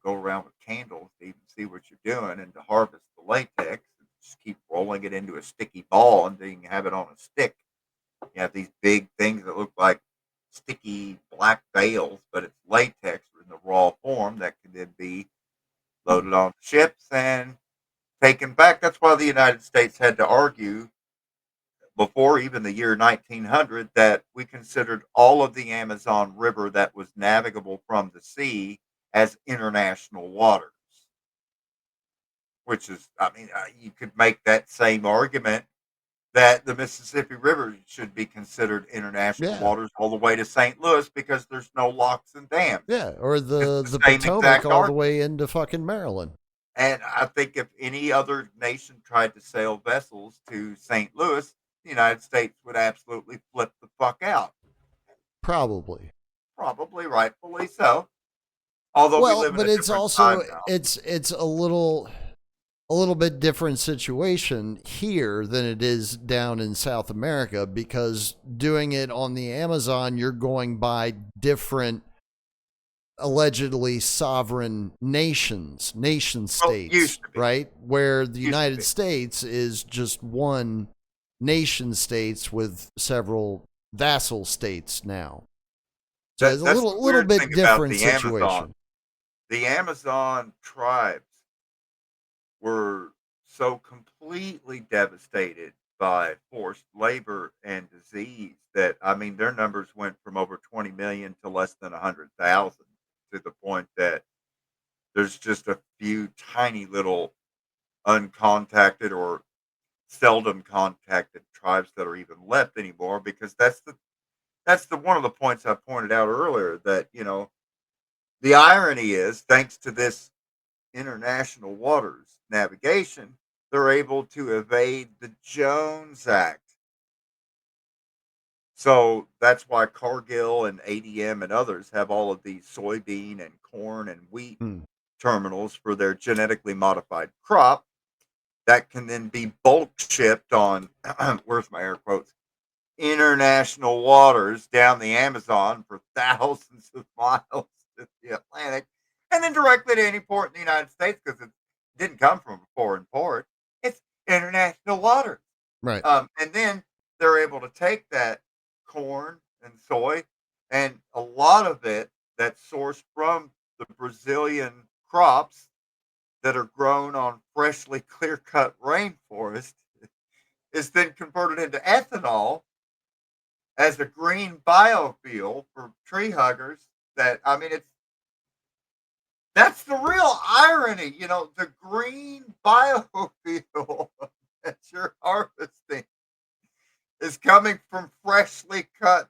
go around with candles to even see what you're doing. And to harvest the latex, just keep rolling it into a sticky ball until you can have it on a stick. You have these big things that look like sticky black bales, but it's latex in the raw form that can then be loaded on ships and taken back. That's why the United States had to argue before even the year 1900 that we considered all of the Amazon River that was navigable from the sea as international waters, which is, I mean, you could make that same argument that the Mississippi River should be considered international
Yeah.
waters all the way to St. Louis because there's no locks and dams.
Yeah. Or
It's
the
the
the
same
Potomac
exact
all the
argument.
way into fucking Maryland.
And I think if any other nation tried to sail vessels to St. Louis, the United States would absolutely flip the fuck out.
Probably.
Probably rightfully so. Although we
Well,
live in
but
a
it's
different
also
time now.
it's a little bit different situation here than it is down in South America because doing it on the Amazon, you're going by different allegedly sovereign nation
Well,
states,
used to be.
right? Where the
Used to
United
be.
States is just one nation states with several vassal states now. So it's a
That's the
little
weird
bit
thing about
different
the Amazon.
situation.
The Amazon tribes were so completely devastated by forced labor and disease that, I mean, their numbers went from over 20 million to less than 100,000, to the point that there's just a few tiny little uncontacted or seldom contacted tribes that are even left anymore, because that's the one of the points I pointed out earlier, that, the irony is, thanks to this international waters navigation, they're able to evade the Jones Act. So that's why Cargill and ADM and others have all of these soybean and corn and wheat
Hmm.
terminals for their genetically modified crop that can then be bulk shipped on, where's my air quotes, international waters down the Amazon for thousands of miles to the Atlantic, and then directly to any port in the United States, because it didn't come from a foreign port. It's international waters.
Right.
And then they're able to take that corn and soy, and a lot of it that's sourced from the Brazilian crops that are grown on freshly clear cut rainforest is then converted into ethanol as a green biofuel for tree huggers. That, I mean, that's the real irony, the green biofuel that you're harvesting is coming from freshly clear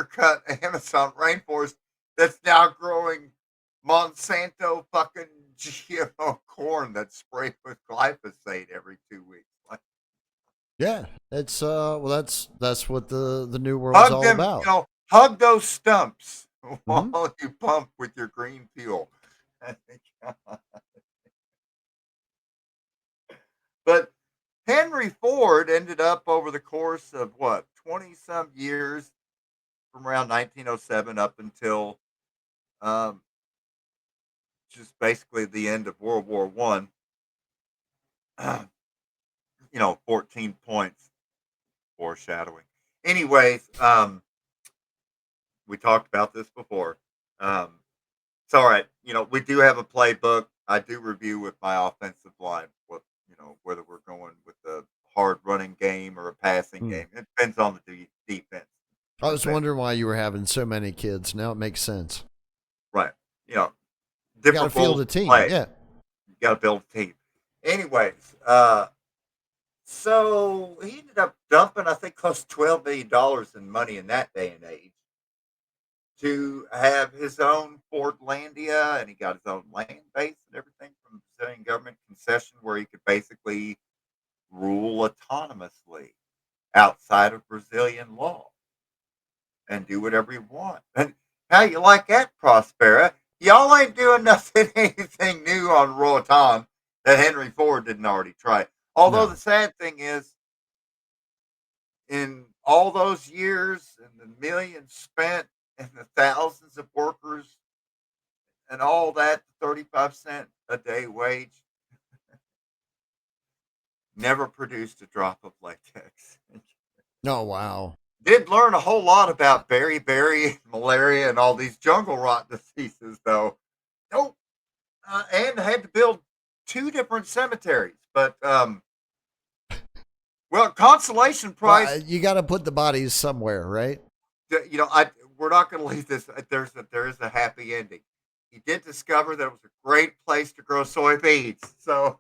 cut Amazon rainforest that's now growing Monsanto fucking GMO corn that's sprayed with glyphosate every 2 weeks. Like,
Yeah. It's that's what the new world's
hug
all
them,
about.
hug those stumps
Mm-hmm.
while you pump with your green fuel. But Henry Ford ended up, over the course of what, 20 some years, from around 1907 up until um, just basically the end of World War One. 14 points, foreshadowing. Anyways, we talked about this before. It's all right. We do have a playbook. I do review with my offensive line whether we're going with a hard running game or a passing
Hmm.
game. It depends on the defense.
I was
Present.
wondering why you were having so many kids. Now it makes sense.
Right.
You got to
Different
field
roles
a
to
team.
play.
Yeah.
You got to build a team. Anyways, so he ended up dumping, I think, close to $12 million in money in that day and age to have his own Fordlandia, and he got his own land base and everything from the Brazilian government concession, where he could basically rule autonomously outside of Brazilian law and do whatever you want. And how you like that, Prospera? Y'all ain't doing nothing, anything new on Roatan that Henry Ford didn't already try. Although
No.
the sad thing is, in all those years and the millions spent and the thousands of workers and all that, 35-cent a day wage never produced a drop of latex.
Oh wow.
Did learn a whole lot about beriberi, malaria, and all these jungle rot diseases, though. Nope. And had to build two different cemeteries. But, well, consolation
Well,
prize.
you got to put the bodies somewhere, right?
We're not going to leave this. There is a happy ending. He did discover that it was a great place to grow soybeans. So,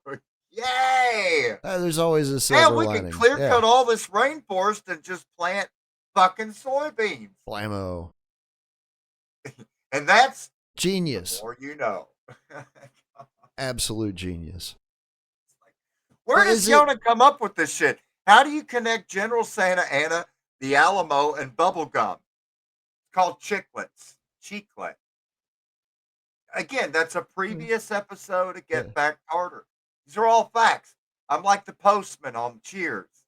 yay!
There's always a
Man,
silver
we can
lining.
clear
Yeah.
cut all this rainforest and just plant fucking soybeans.
Blammo.
And that's the
Genius.
more you know.
Absolute genius.
Where
Well,
does
is it?
Yona come up with this shit? How do you connect General Santa Ana, the Alamo, and bubblegum? It's called chiclets. Chiclet. Again, that's a previous episode of
Yeah.
Get Back Carter. These are all facts. I'm like the postman on Cheers,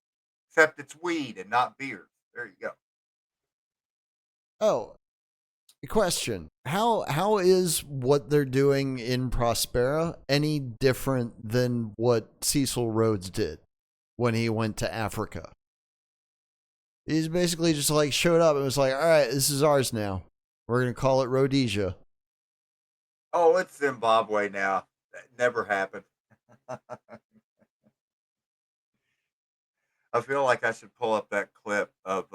except it's weed and not beer. There you go.
Oh, question. How is what they're doing in Prospera any different than what Cecil Rhodes did? when he went to Africa. He's basically just like showed up and was like, all right, this is ours now. We're going to call it Rhodesia.
Oh, it's Zimbabwe now. That never happened. I feel like I should pull up that clip of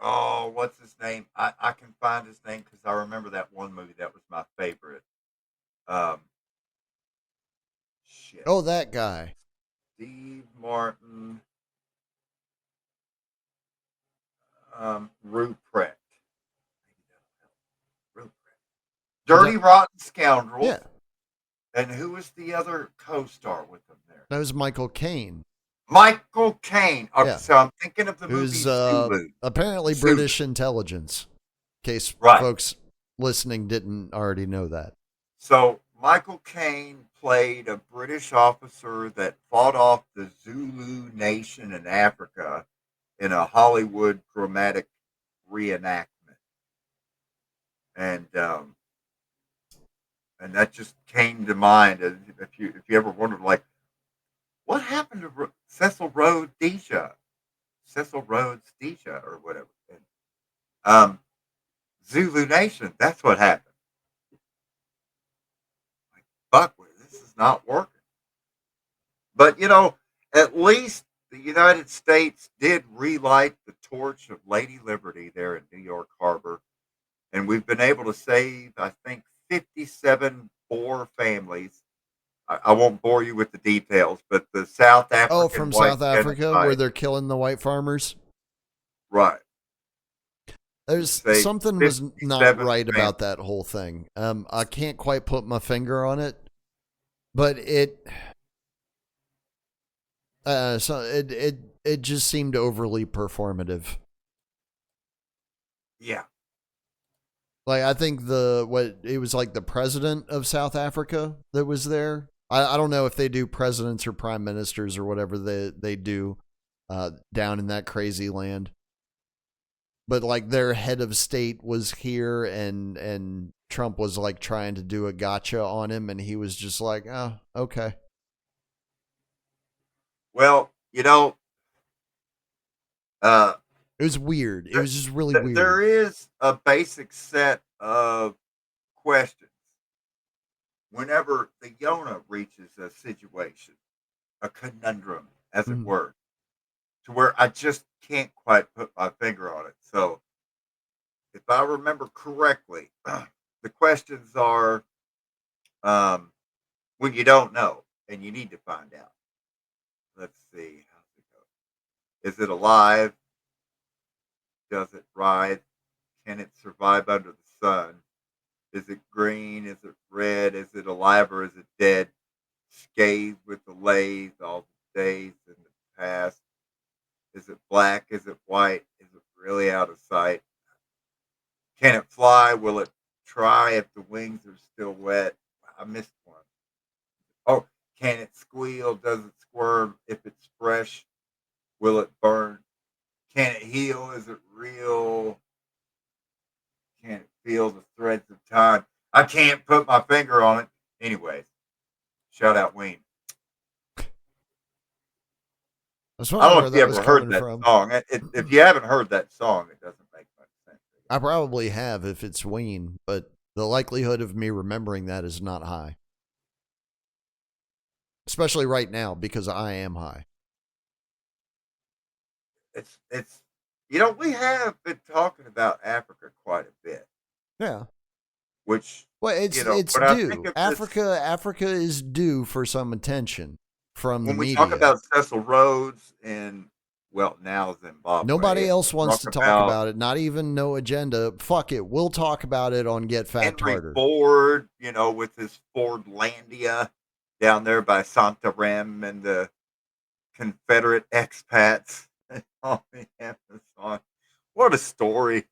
oh, what's his name? I can find his name because I remember that one movie that was my favorite. Um, shit.
Oh, that guy.
Steve Martin, Ruprecht. Dirty Rotten Scoundrels.
Yeah.
And who was the other co-star with them there?
That was Michael Caine.
Michael Caine. Okay,
Yeah.
so I'm thinking of the
Who's
movie Zulu.
apparently
Zulu.
British intelligence. In case folks listening didn't already know that.
So Michael Caine played a British officer that fought off the Zulu nation in Africa in a Hollywood dramatic reenactment. And that just came to mind. If you ever wondered, like, what happened to Cecil Rhodes Deja, or whatever. And, Zulu Nation. That's what happened. Like, fuck, this is not working. But at least the United States did relight the torch of Lady Liberty there in New York Harbor, and we've been able to save, I think, 57 Boer families. I won't bore you with the details, but the South African
from
white
South Africa
genocide,
where they're killing the white farmers.
right?
There's something was not right about that whole thing. I can't quite put my finger on it, but it just seemed overly performative.
Yeah.
Like, I think it was like the president of South Africa that was there. I don't know if they do presidents or prime ministers or whatever they do down in that crazy land. But like their head of state was here and Trump was like trying to do a gotcha on him and he was just like, oh, okay.
Well, it
was weird. It was just really weird.
There is a basic set of questions whenever the Yona reaches a situation, a conundrum, as it were, to where I just can't quite put my finger on it. So, if I remember correctly, the questions are when you don't know and you need to find out. Let's see. How's it go? Is it alive? Does it writhe? Can it survive under the sun? Is it green? Is it red? Is it alive or is it dead? Scathed with the lathe all the days in the past. Is it black? Is it white? Is it really out of sight? Can it fly? Will it try if the wings are still wet? I missed one. Oh, can it squeal? Does it squirm? If it's fresh, will it burn? Can it heal? Is it real? Can it feel the threads of time? I can't put my finger on it. Anyways, shout out Wayne. I don't know if you ever heard that song. If you haven't heard that song, it doesn't make much sense.
I probably have if it's Wayne, but the likelihood of me remembering that is not high. Especially right now, because I am high.
It's we have been talking about Africa quite a bit.
Yeah.
Which
it's due. Africa is due for some attention from the media.
When we talk about Cecil Rhodes and now Zimbabwe.
Nobody else wants to talk about it. Not even No Agenda. Fuck it. We'll talk about it on Get Fact Harder.
Ford, with his Fordlandia down there by Santarem and the Confederate expats on the Amazon. What a story.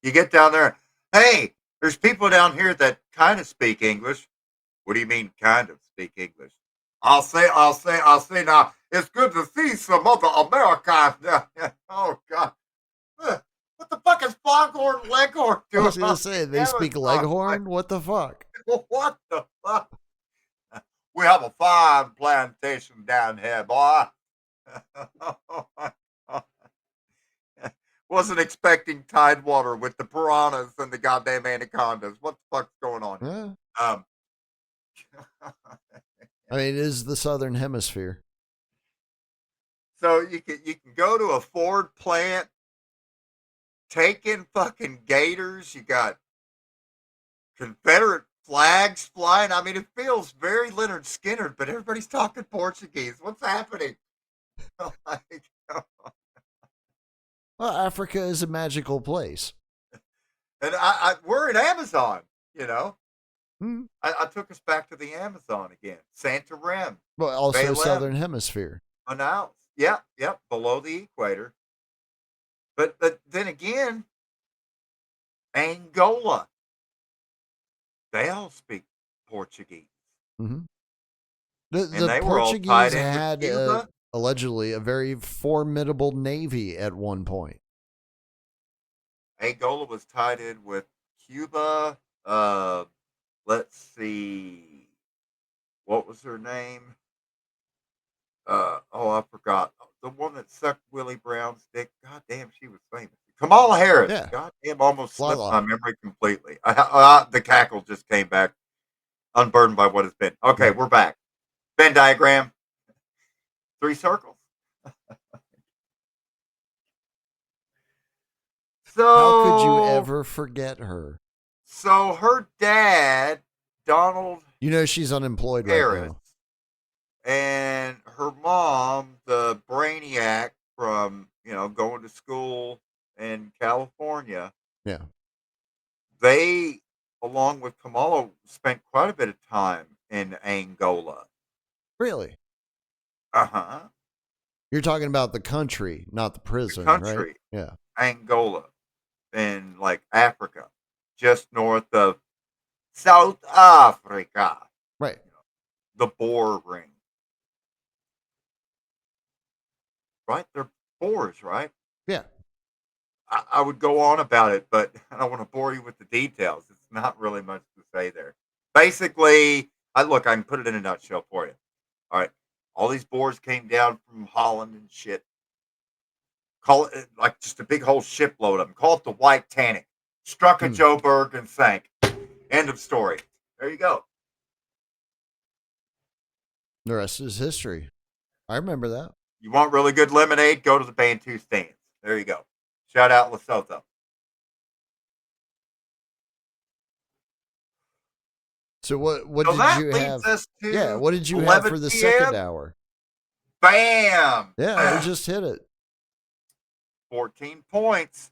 You get down there, hey, there's people down here that kind of speak English. What do you mean kind of speak English? I'll say now, it's good to see some other Americans. Oh, God. What the fuck is Foghorn Leghorn doing?
I was going to say, they speak Leghorn? What the fuck?
What the fuck? We have a fine plantation down here, boy. Wasn't expecting Tidewater with the piranhas and the goddamn anacondas. What the fuck's going on here?
Yeah.
Um,
I mean, it is the Southern Hemisphere.
so you can go to a Ford plant, take in fucking gators. You got Confederate flags flying. I mean, it feels very Leonard Skinner, but everybody's talking Portuguese. What's happening? Like,
Well, Africa is a magical place.
and we're in Amazon, you know.
Hmm.
I took us back to the Amazon again. Santarem,
But also
Belém,
Southern Hemisphere.
Manaus. Yep, below the equator. But then again, Angola. They all speak Portuguese.
Mm-hmm. The
And
the
they were all tied
Portuguese
in with
had
Cuba.
allegedly a very formidable navy at one point.
Angola was tied in with Cuba. Uh, let's see. What was her name? I forgot. The one that sucked Willie Brown's dick. God damn, she was famous. Kamala Harris.
Yeah,
God damn, almost slipped
Lala.
my memory completely. The cackle just came back, unburdened by what has been. Okay, we're back. Venn diagram. 3 circles.
How could you
So,
ever forget her?
so her dad, Donald
You know she's unemployed right
Harris,
now.
and her mom, the brainiac from going to school in California,
Yeah.
they, along with Kamala, spent quite a bit of time in Angola.
Really?
Uh huh.
You're talking about the country, not the
The
prison, right?
country,
Yeah.
Angola, in like Africa, just north of South Africa,
Right.
the Boer ring, right? They're Boers, right?
Yeah.
I would go on about it, but I don't want to bore you with the details. It's not really much to say there. Basically, I can put it in a nutshell for you. All right, all these Boers came down from Holland and shit. Call it like just a big whole shipload of them. Call it the White Titanic. Struck at
Hmm.
Joburg and sank. End of story. There you go.
The rest is history. I remember that.
You want really good lemonade? Go to the Bantu stands. There you go. Shout out Lesotho.
So what
So
did
that
you
leads
have?
us
Yeah,
to
what did you have for the
11
second
p.m.
hour?
Bam!
Yeah, we just hit it.
14 points.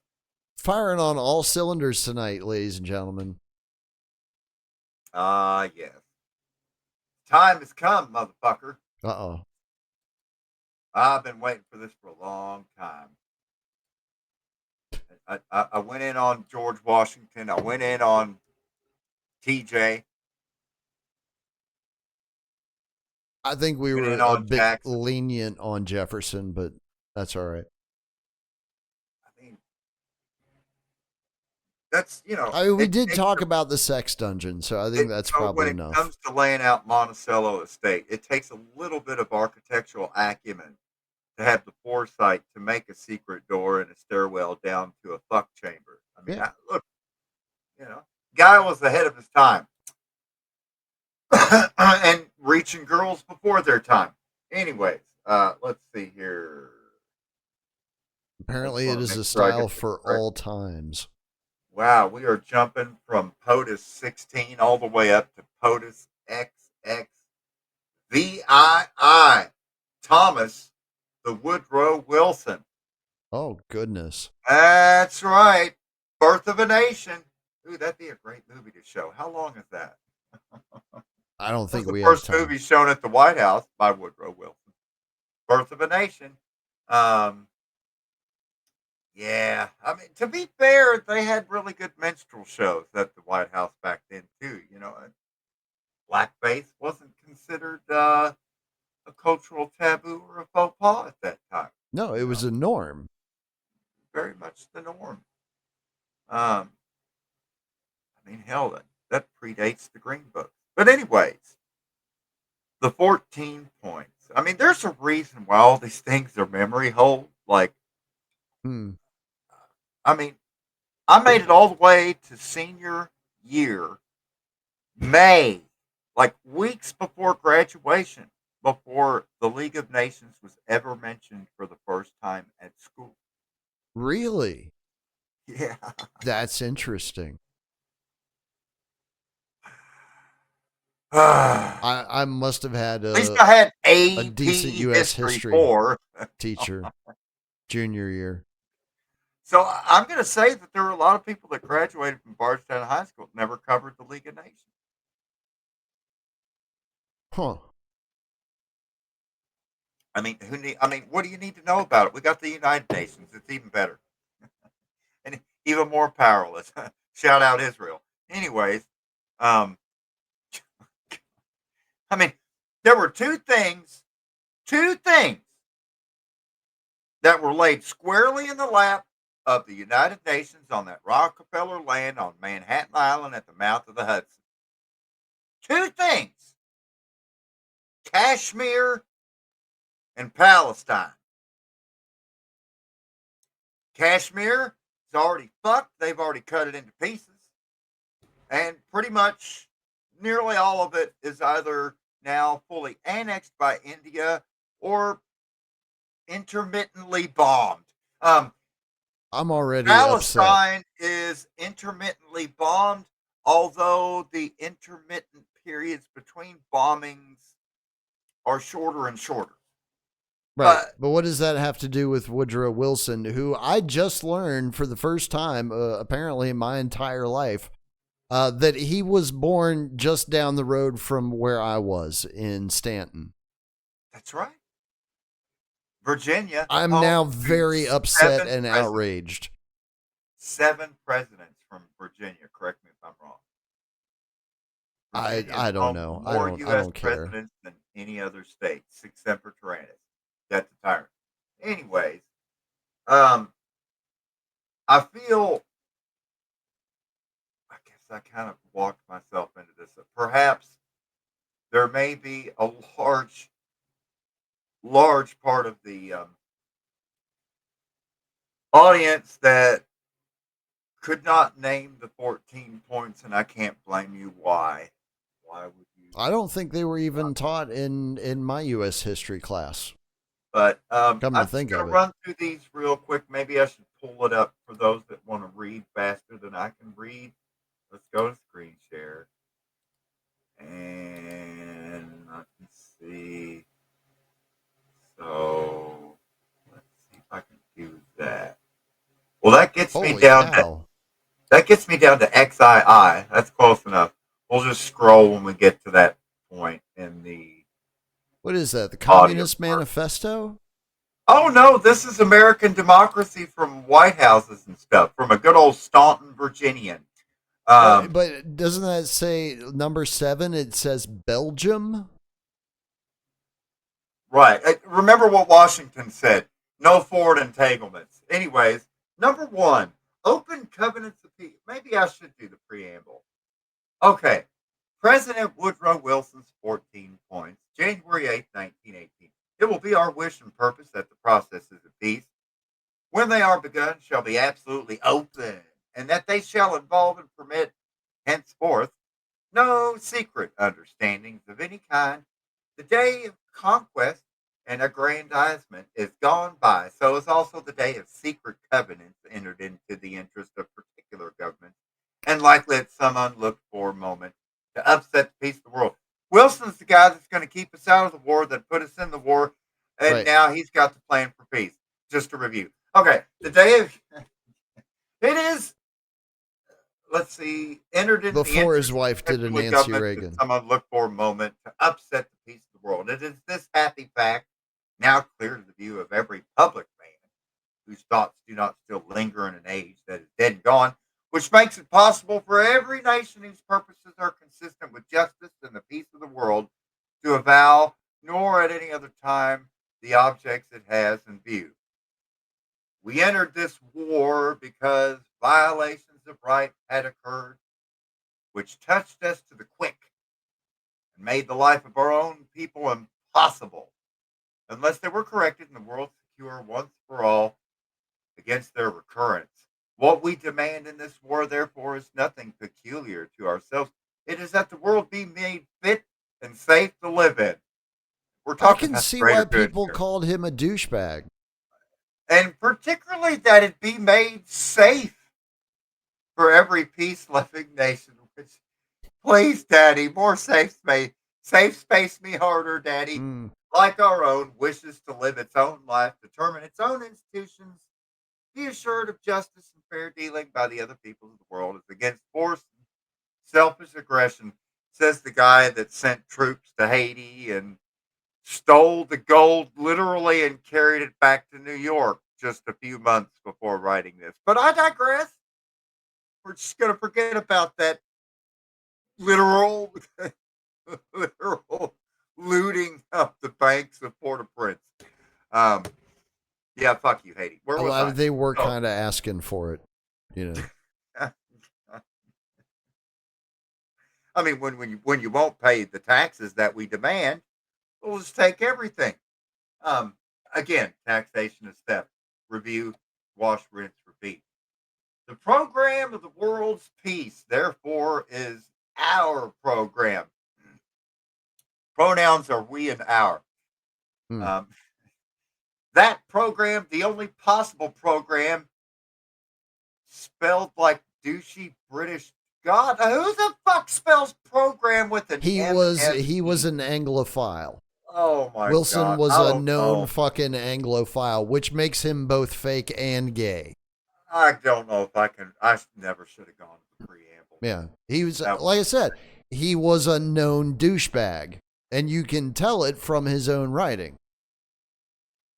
Firing on all cylinders tonight, ladies and gentlemen.
Yes. Time has come, motherfucker.
Uh-oh.
I've been waiting for this for a long time. I went in on George Washington. I went in on TJ.
I think we
Went
were
in
a
on
bit
Jackson.
lenient on Jefferson, but that's all right.
I mean, that's
I mean, we
it
did
takes
talk about the sex dungeon, so I think that's
so when
probably
it
enough.
comes to laying out Monticello Estate, it takes a little bit of architectural acumen to have the foresight to make a secret door and a stairwell down to a fuck chamber. I mean,
Yeah.
look, guy was ahead of his time and reaching girls before their time. Anyways, let's see here. I just
Apparently, it
want to
is
make
a
sure I get
style
this
for
correct.
all times.
Wow, we are jumping from POTUS 16 all the way up to POTUS XXVII. Thomas the Woodrow Wilson.
Oh, goodness.
That's right. Birth of a Nation. Ooh, that'd be a great movie to show. How long is that?
I don't
That's
think
the
we have
first
time.
movie shown at the White House by Woodrow Wilson. Birth of a Nation. Um, yeah, I mean, to be fair, they had really good minstrel shows at the White House back then too. Blackface wasn't considered a cultural taboo or a faux pas at that time.
No, it
You
was
know,
a norm.
very much the norm. Um, I mean, hell, that predates the Green Book. But anyways, the 14 points. I mean, there's a reason why all these things are memory hold. Like,
Hmm.
I mean, I made it all the way to senior year, May, like weeks before graduation, before the League of Nations was ever mentioned for the first time at school.
Really?
Yeah.
That's interesting.
At
I must have had
least I had
a decent
AP
U.S.
history
history
4.
teacher junior year.
So I'm going to say that there are a lot of people that graduated from Bardstown High School that never covered the League of Nations.
Huh.
I mean, what do you need to know about it? We got the United Nations. It's even better and even more powerless. Shout out Israel. Anyways, um, I mean, there were two things that were laid squarely in the lap of the United Nations on that Rockefeller land on Manhattan Island at the mouth of the Hudson. Two things: Kashmir and Palestine. Kashmir is already fucked. They've already cut it into pieces. And pretty much nearly all of it is either now fully annexed by India or intermittently bombed. Um,
I'm already upset.
Palestine is intermittently bombed, although the intermittent periods between bombings are shorter and shorter.
Right.
But
But what does that have to do with Woodrow Wilson, who I just learned for the first time, apparently in my entire life, that he was born just down the road from where I was in Stanton?
that's right. Virginia,
I'm
home
now
to
very upset
seven
and
presidents.
outraged.
7 presidents from Virginia. Correct me if I'm wrong. Virginia is
I don't
home to
know.
more
I
U.S.
don't care.
presidents than any other state, except for Tyrannus. That's a tyrant. Anyways, um, I feel, I guess I kind of walked myself into this. Perhaps there may be a large part of the audience that could not name the 14 points, and I can't blame you. Why? Why would you?
I don't think they were even taught in my U.S. history class.
But
Come to
I'm just
think
going
of
to
it.
run through these real quick. Maybe I should pull it up for those that want to read faster than I can read. Let's go to screen share. And I can see. So let's see if I can do that. Well,
Holy cow!
that gets me down to XII. That's close enough. We'll just scroll when we get to that point in the
What is that? The
audio
Communist
part.
Manifesto?
Oh no, this is American democracy from White Houses and stuff from a good old Staunton Virginian. Um,
But doesn't that say number 7? It says Belgium.
right. Remember what Washington said: no forward entanglements. Anyways, number one, open covenants of peace. Maybe I should do the preamble. Okay. President Woodrow Wilson's 14 points, January 8th, 1918. It will be our wish and purpose that the processes of peace, when they are begun, shall be absolutely open, and that they shall involve and permit henceforth no secret understandings of any kind. The day of conquest and aggrandizement is gone by, so is also the day of secret covenants entered into the interest of particular governments, and likely at some unlooked for moment to upset the peace of the world. Wilson's the guy that's going to keep us out of the war, that put us in the war, and
Right.
now he's got the plan for peace. Just to review. Okay, the day of it is, let's see, entered into the
Before his
interest
wife
of
did a
particular
Nancy
government at
Reagan.
some unlooked for moment to upset the peace of the world. It is this happy fact, now clear to the view of every public man, whose thoughts do not still linger in an age that is dead and gone, which makes it possible for every nation whose purposes are consistent with justice and the peace of the world to avow, nor at any other time, the objects it has in view. We entered this war because violations of right had occurred, which touched us to the quick, and made the life of our own people impossible unless they were corrected and the world secure once for all against their recurrence. What we demand in this war, therefore, is nothing peculiar to ourselves. It is that the world be made fit and safe to live in. We're
I
talking
can
about the
see
greater
why
good
people
here.
called him a douchebag.
And particularly that it be made safe for every peace loving nation. Which, please, Daddy, more safe space. Safe space me harder, Daddy.
Mm.
Like our own, wishes to live its own life, determine its own institutions, be assured of justice and fair dealing by the other peoples of the world as against force and selfish aggression, says the guy that sent troops to Haiti and stole the gold literally and carried it back to New York just a few months before writing this. But I digress. We're just going to forget about that literal, literal looting of the banks of Port-au-Prince. Um, yeah, fuck you, Haiti. Where was I?
They were
Oh.
kind of asking for it, you know.
I mean, when you won't pay the taxes that we demand, we'll just take everything. Um, Again, taxation is theft. Review, wash, rinse, repeat. The program of the world's peace, therefore, is our program. Pronouns are we and our.
Mm.
Um, that program, the only possible program, spelled like douchey British God. Who the fuck spells program with an
He
M
was
S E?
an Anglophile.
Oh my
Wilson
God.
was
I
a
don't
known
know.
fucking Anglophile, which makes him both fake and gay.
I don't know if I can. I never should have gone to the preamble.
Yeah. He was,
That
like I said, he was a known douchebag. And you can tell it from his own writing.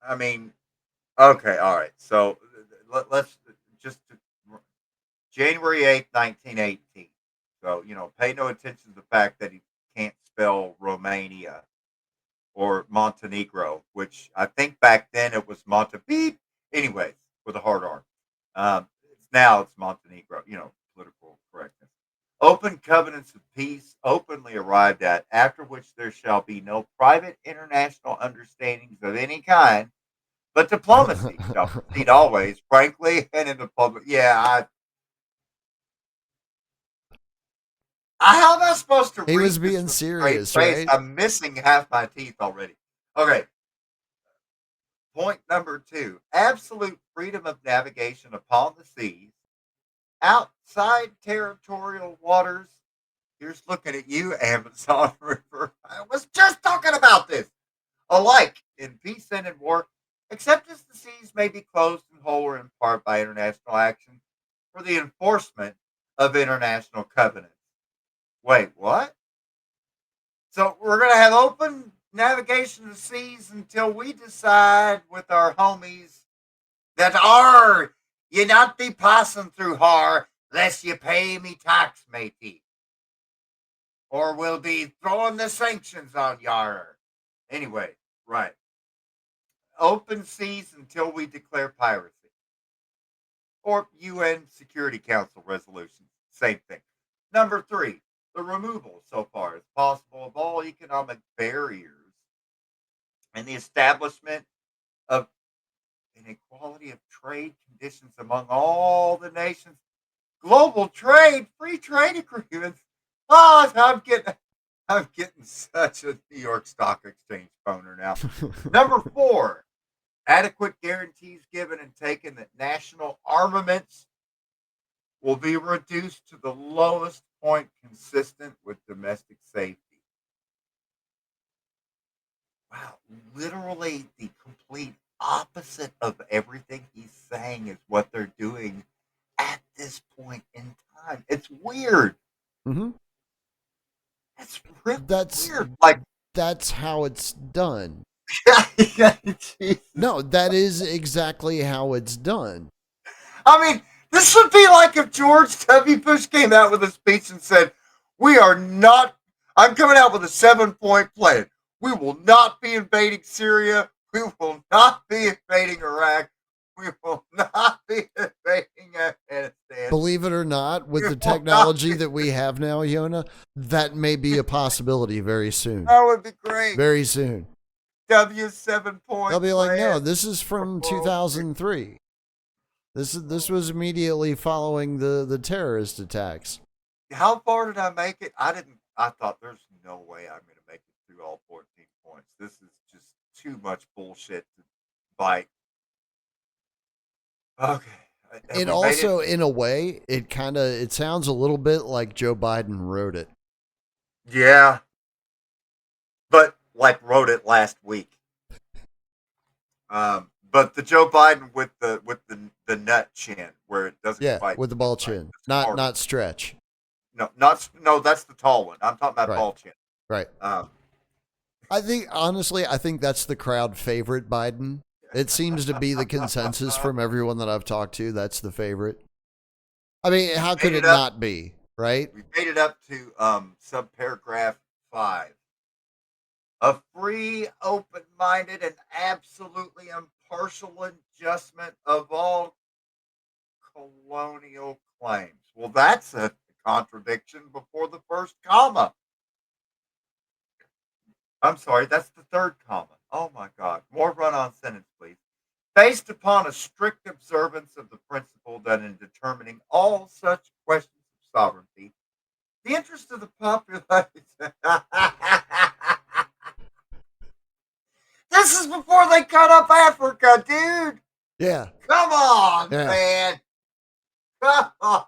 I mean, okay, all right. So let's just January 8th, 1918. So, pay no attention to the fact that he can't spell Romania or Montenegro, which I think back then it was Montebeep. Anyways, with a hard R. Now it's Montenegro, political correctness. Open covenants of peace, openly arrived at, after which there shall be no private international understandings of any kind, but diplomacy shall proceed always, frankly, and in the public. Yeah, how am I supposed to
He
read
was
this
being
with a straight
serious,
face?
right?
I'm missing half my teeth already. Okay, point number 2: absolute freedom of navigation upon the seas, outside territorial waters. Here's looking at you, Amazon River. I was just talking about this. Alike in peace and in war, except as the seas may be closed in whole or in part by international action for the enforcement of international covenants. Wait, what? So we're going to have open navigation of the seas until we decide with our homies that you not be passing through lest you pay me tax, matey. Or we'll be throwing the sanctions on yar. Anyway, right. Open seas until we declare piracy. Or UN Security Council resolutions. Same thing. Number 3, the removal, so far as possible, of all economic barriers and the establishment of an equality of trade conditions among all the nations. Global trade, free trade agreements. Oh, I'm getting such a New York Stock Exchange boner now. Number 4, adequate guarantees given and taken that national armaments will be reduced to the lowest point consistent with domestic safety. Wow, literally the complete opposite of everything he's saying is what they're doing at this point in time. It's weird.
Mm-hmm.
It's really
That's
weird. Like,
that's how it's done.
Jesus.
No, that is exactly how it's done.
I mean, this would be like if George W. Bush came out with a speech and said, "We are not, I'm coming out with a 7-point plan. We will not be invading Syria. We will not be invading Iraq. We will not be invading Afghanistan.
Believe it or not, with
We
the
will not
technology
be-
that we have now, Yona, that may be a possibility very soon.
That would be great.
Very soon.
W7
They'll
point
be like, no,
plan.
this is from 2003. This was immediately following the terrorist attacks.
How far did I make it? I didn't. I thought there's no way I'm going to make it through all 14 points. This is just too much bullshit to bite. Okay. Have
It
we made
also,
it?
in a way, it sounds a little bit like Joe Biden wrote it.
Yeah. But like wrote it last week. But the Joe Biden with the nut chin where it doesn't
Yeah,
quite
with the ball chin, not stretch.
No, that's the tall one. I'm talking about
Right.
ball chin.
Right. I think honestly, that's the crowd favorite Biden. It seems to be the consensus from everyone that I've talked to. That's the favorite. I mean, how could it not be, right?
We made it up to subparagraph 5. A free, open-minded, and absolutely impartial adjustment of all colonial claims. Well, that's a contradiction before the first comma. I'm sorry, that's the third comma. Oh my God. More run-on sentence, please. Based upon a strict observance of the principle that in determining all such questions of sovereignty, the interest of the population. This is before they cut up Africa, dude.
Yeah.
Come on, man. Come on.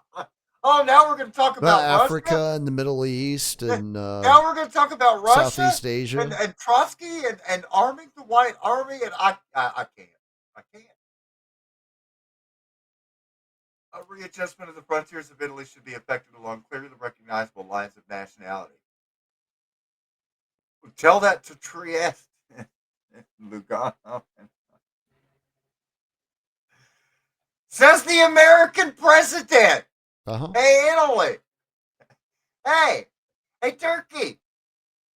Oh, now we're going to talk about
Africa
Russia?
and the Middle East and
now we're going to talk about Russia,
Southeast Asia,
and Trotsky and arming the White Army, and I can't. I can't. A readjustment of the frontiers of Italy should be effected along clearly recognizable lines of nationality. Tell that to Trieste, Lugano. Says the American president. Hey, Italy. Hey, Turkey.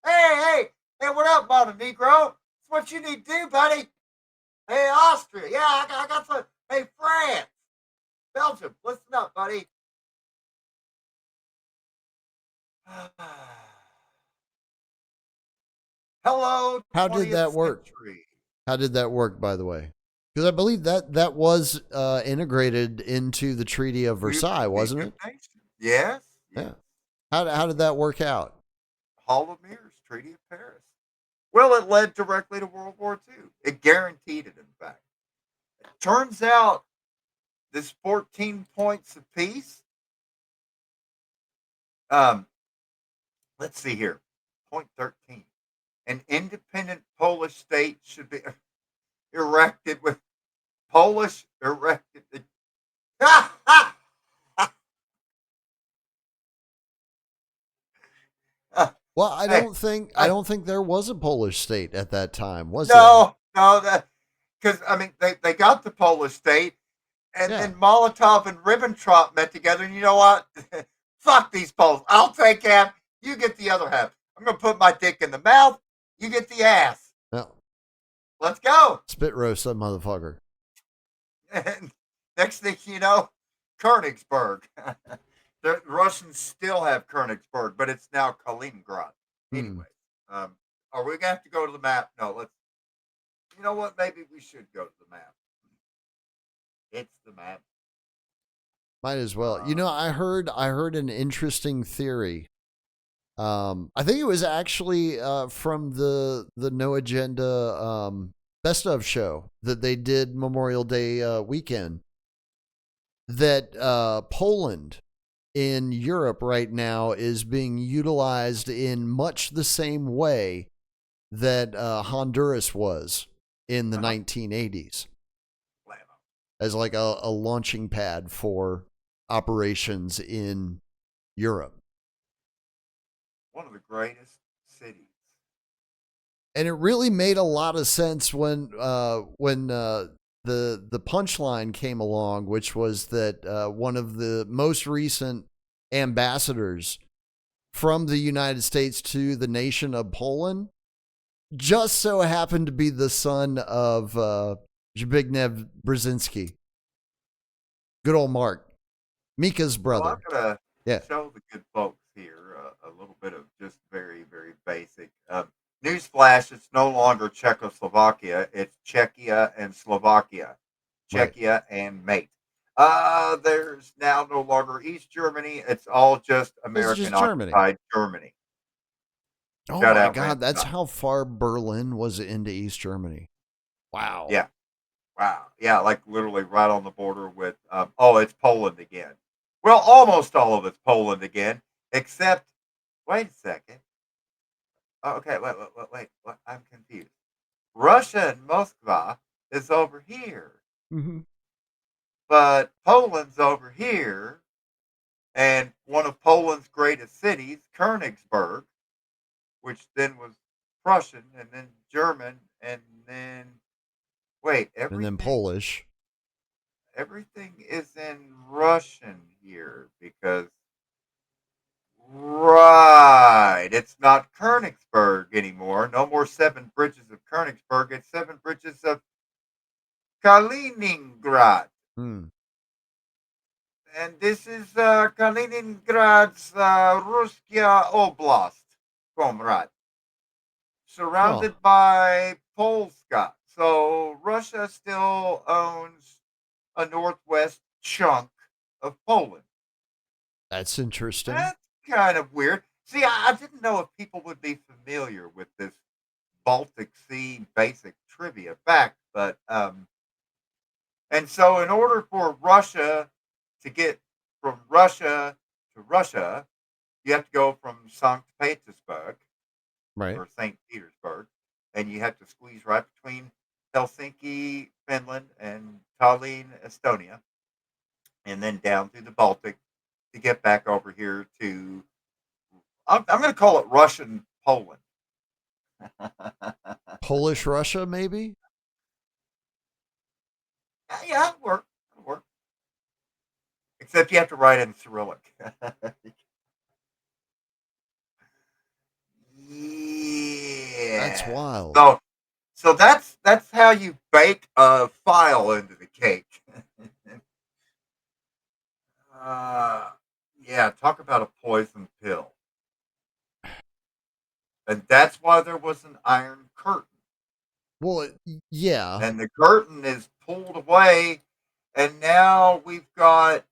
Hey, what up, Montenegro? That's what you need to do, buddy. Hey, Austria. Yeah, I got some. Hey, France. Belgium. Listen up, buddy. Hello.
How did that work? How did that work, by the way? Because I believe that was integrated into the Treaty of Versailles, wasn't it?
Yes.
Yeah. How did that work out?
Hall of Mirrors, Treaty of Paris. Well, it led directly to World War II. It guaranteed it, in fact. It turns out this 14 points apiece. Let's see here. Point 13. An independent Polish state should be erected with Polish erected.
Well, I don't think there was a Polish state at that time, was
there? No, because I mean they got the Polish state, and then Molotov and Ribbentrop met together, and you know what? Fuck these Poles. I'll take half. You get the other half. I'm gonna put my dick in the mouth. You get the ass.
No.
Let's go.
Spit roast that motherfucker.
And next thing you know, Königsberg. The Russians still have Königsberg, but it's now Kaliningrad. Anyway, are we gonna have to go to the map? No, let's. You know what? Maybe we should go to the map. It's the map.
Might as well. I heard an interesting theory. I think it was actually from the No Agenda Best of show that they did Memorial Day weekend. That Poland in Europe right now is being utilized in much the same way that Honduras was in the 1980s. As like a launching pad for operations in Europe.
One of the greatest cities.
And it really made a lot of sense when the punchline came along, which was that one of the most recent ambassadors from the United States to the nation of Poland just so happened to be the son of Zbigniew Brzezinski. Good old Mark. Mika's
Well, I'm
brother.
going to
Yeah.
show the good folks here a little bit of just very, very basic. Newsflash, it's no longer Czechoslovakia. It's Czechia and Slovakia.
Right.
Czechia and mate. There's now no longer East Germany. It's all just
It's
American
just Germany.
occupied Germany.
Oh
Shout
my
out
God.
Randy
That's
Knott.
how far Berlin was into East Germany. Wow.
Yeah. Wow. Yeah, like literally right on the border with, oh, it's Poland again. Well, almost all of it's Poland again, except, wait a second. Oh, okay, wait, I'm confused. Russia and Moscow is over here,
Mm-hmm.
but Poland's over here, and one of Poland's greatest cities, Königsberg, which then was Prussian and then German and then wait,
And then
everything
Polish.
everything is in Russian here because right, it's not Königsberg anymore. No more seven bridges of Königsberg. It's seven bridges of Kaliningrad.
Hmm.
And this is Kaliningrad's Ruskia Oblast, comrade,
Huh.
surrounded by Polska. So Russia still owns a northwest chunk of Poland.
That's interesting.
That's kind of weird. See, I didn't know if people would be familiar with this Baltic Sea basic trivia fact, but and so in order for Russia to get from Russia to Russia, you have to go from St. Petersburg
Right.
or St. Petersburg, and you have to squeeze right between Helsinki, Finland, and Tallinn, Estonia, and then down through the Baltic to get back over here to, I'm going to call it Russian Poland.
Polish Russia, maybe?
Yeah, it'll work. It'll work. Except you have to write in Cyrillic.
That's
Yeah.
wild.
So that's how you bake a file into the cake. uh, yeah, talk about a poison pill. And that's why there was an iron curtain.
Well, yeah.
And the curtain is pulled away, and now we've got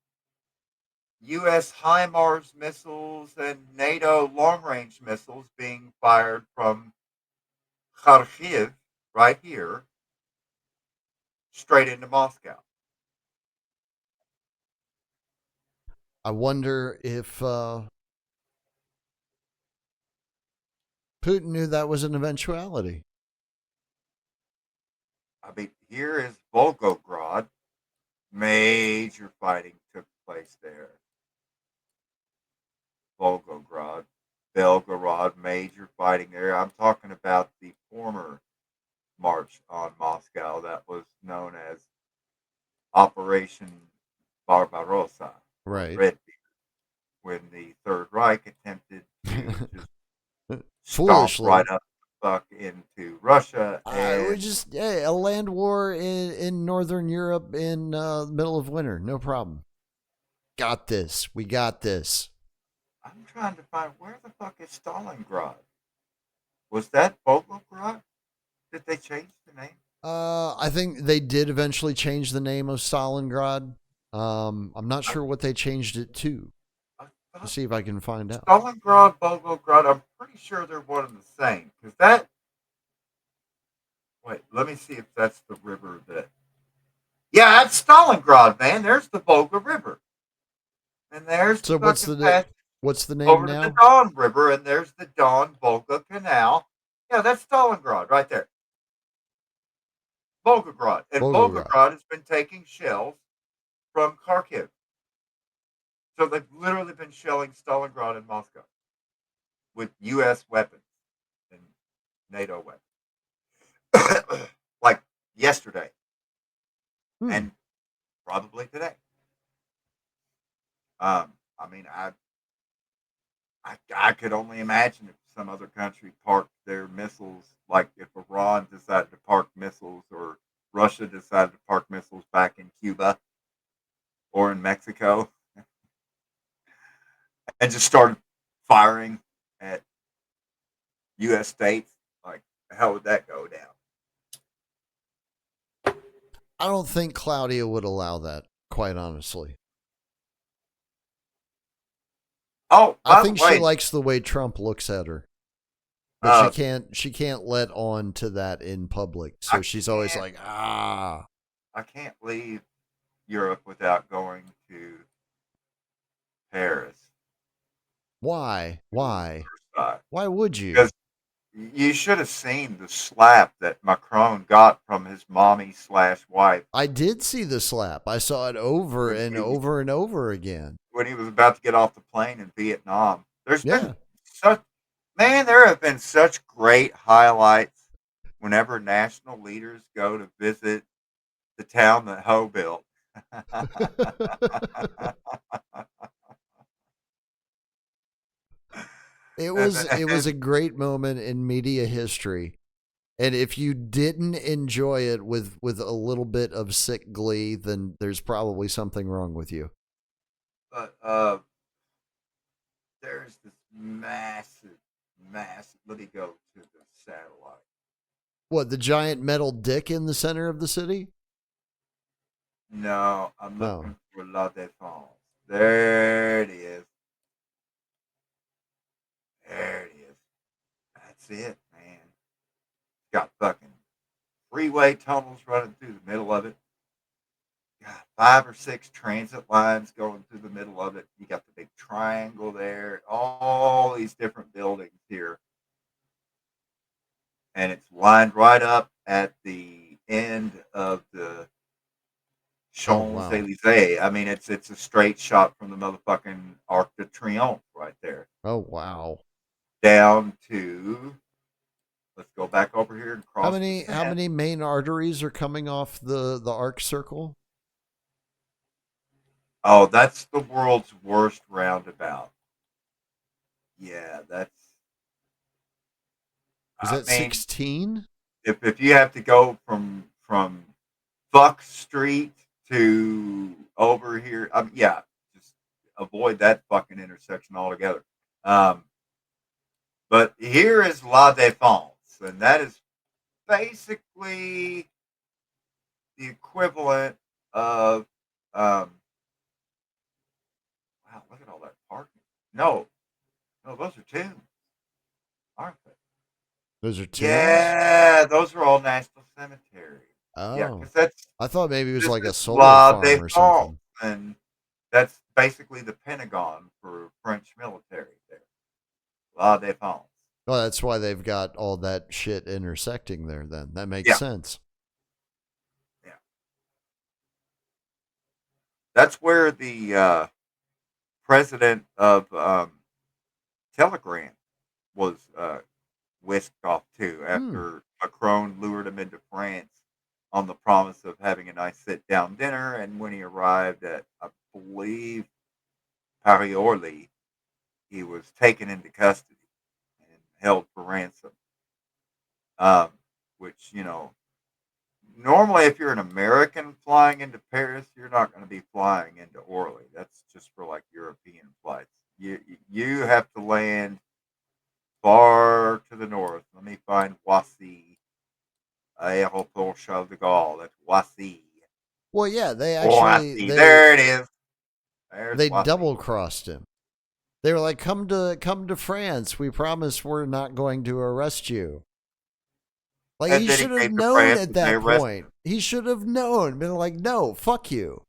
U.S. HIMARS missiles and NATO long range missiles being fired from Kharkiv, right here, straight into Moscow.
I wonder if Putin knew that was an eventuality.
I mean, here is Volgograd. Major fighting took place there. Volgograd, Belgorod, major fighting there. I'm talking about the former march on Moscow that was known as Operation Barbarossa or
Right.
Redbeard, when the Third Reich attempted to just stomp
Foolishly.
right up the fuck into Russia
We
and
just a land war in northern Europe in the middle of winter. No problem. Got this. We got this.
I'm trying to find where the fuck is Stalingrad? Was that Volgograd? Did they change the name?
I think they did eventually change the name of Stalingrad. I'm not
I,
sure what they changed it to.
I
Let's
thought
see if I can find out.
Stalingrad, Volgograd. I'm pretty sure they're one and the same. Because that. Wait, let me see if that's the river that. Yeah, that's Stalingrad, man. There's the Volga River, and there's the
So
fucking path
what's the name
over to the
now?
Don River, and there's the Don Volga Canal. Yeah, that's Stalingrad right there. Volgograd, and
Volgograd.
Volgograd has been taking shells from Kharkiv. So they've literally been shelling Stalingrad and Moscow with U.S. weapons and NATO weapons, like yesterday
Hmm.
and probably today. I mean, I could only imagine if some other country parked their missiles, like if Iran decided to park missiles or Russia decided to park missiles back in Cuba or in Mexico and just started firing at U.S. states. Like, how would that go down?
I don't think Claudia would allow that, quite honestly.
Oh,
I
by the
think she
way,
likes the way Trump looks at her. But
uh,
she can't let on to that in public.
I
So she's always
can't
like, ah.
I can't leave Europe without going to Paris.
Why? Why?
Versailles.
Why would you?
Because you should have seen the slap that Macron got from his mommy slash wife
I did see the slap. I saw it over
when
and over and over again.
he was about to get off the plane in Vietnam. There's been
Yeah.
such there have been such great highlights whenever national leaders go to visit the town that Ho built.
It was a great moment in media history. And if you didn't enjoy it with a little bit of sick glee, then there's probably something wrong with you.
But there's this massive. Let me go to the satellite.
What, the giant metal dick in the center of the city?
No, I'm
No.
looking for La Défense. There it is. There it is. That's it, man. Got fucking freeway tunnels running through the middle of it. Got 5 or 6 transit lines going through the middle of it. You got the big triangle there. All these different buildings here. And it's lined right up at the end of the
Oh wow.
Champs-Élysées. I mean, it's a straight shot from the motherfucking Arc de Triomphe right there
Oh wow.
down to. Let's go back over here and cross the
How
Seine.
many main arteries are coming off the arc circle?
Oh, that's the world's worst roundabout. Yeah, that's.
Is
I
that
mean,
16?
if you have to go from Buck Street to over here, yeah, just avoid that fucking intersection altogether. Um, but here is La Défense, and that is basically the equivalent of. Wow, look at all that parking. No, no, those are tombs, aren't they?
Those are tombs?
Yeah, those are all national cemeteries. Yeah,
Oh.
because that's
I thought maybe it was
this
like a
is
solar
La
farm or
Défense,
something.
and that's basically the Pentagon for French military there. La Défense.
Well, that's why they've got all that shit intersecting there then. That makes
Yeah,
sense.
yeah. That's where the president of Telegram was whisked off to
Hmm.
after Macron lured him into France on the promise of having a nice sit down dinner. And when he arrived at, I believe, Paris Orly, he was taken into custody and held for ransom. Um, which, normally if you're an American flying into Paris, you're not going to be flying into Orly. That's just for like European flights. You have to land far to the north. Let me find Voici. Aéroport Charles de Gaulle. That's Voici.
Well, yeah,
Voici. There it is. There's
they
Voici.
double crossed him. They were like, come to France. We promise we're not going to arrest you." Like
And
he
then he
should have
came to
known
France
at
and they
that
arrested
point.
him.
He should have known. Been like, "No, fuck you."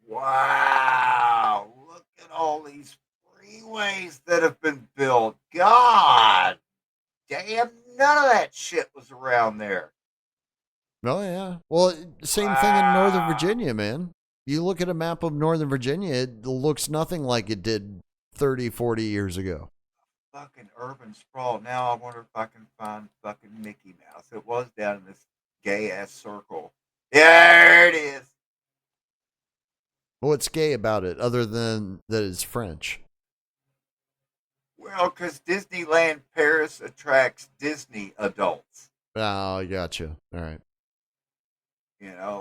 Wow. Look at all these freeways that have been built. God damn, none of that shit was around there.
Oh yeah. Well, same thing in Northern
Wow.
Virginia, man. You look at a map of Northern Virginia, it looks nothing like it did 30, 40 years ago.
Fucking urban sprawl. Now I wonder if I can find fucking Mickey Mouse. It was down in this gay ass circle. There it is.
What's gay about it other than that it's French?
Well, because Disneyland Paris attracts Disney adults.
Oh, I gotcha. All right.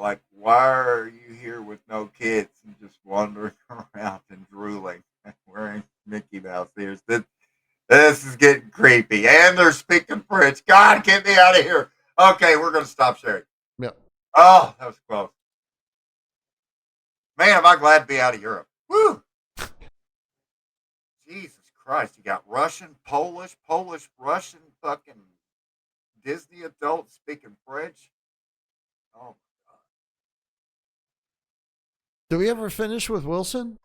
Like, why are you here with no kids and just wandering around and drooling and wearing Mickey Mouse ears? This is getting creepy. And they're speaking French. God, get me out of here. Okay, we're going to stop sharing.
Yeah.
Oh, that was close. Man, am I glad to be out of Europe. Woo! Jesus Christ. You got Russian, Polish, Russian, fucking Disney adults speaking French. Oh,
Do we ever finish with Wilson?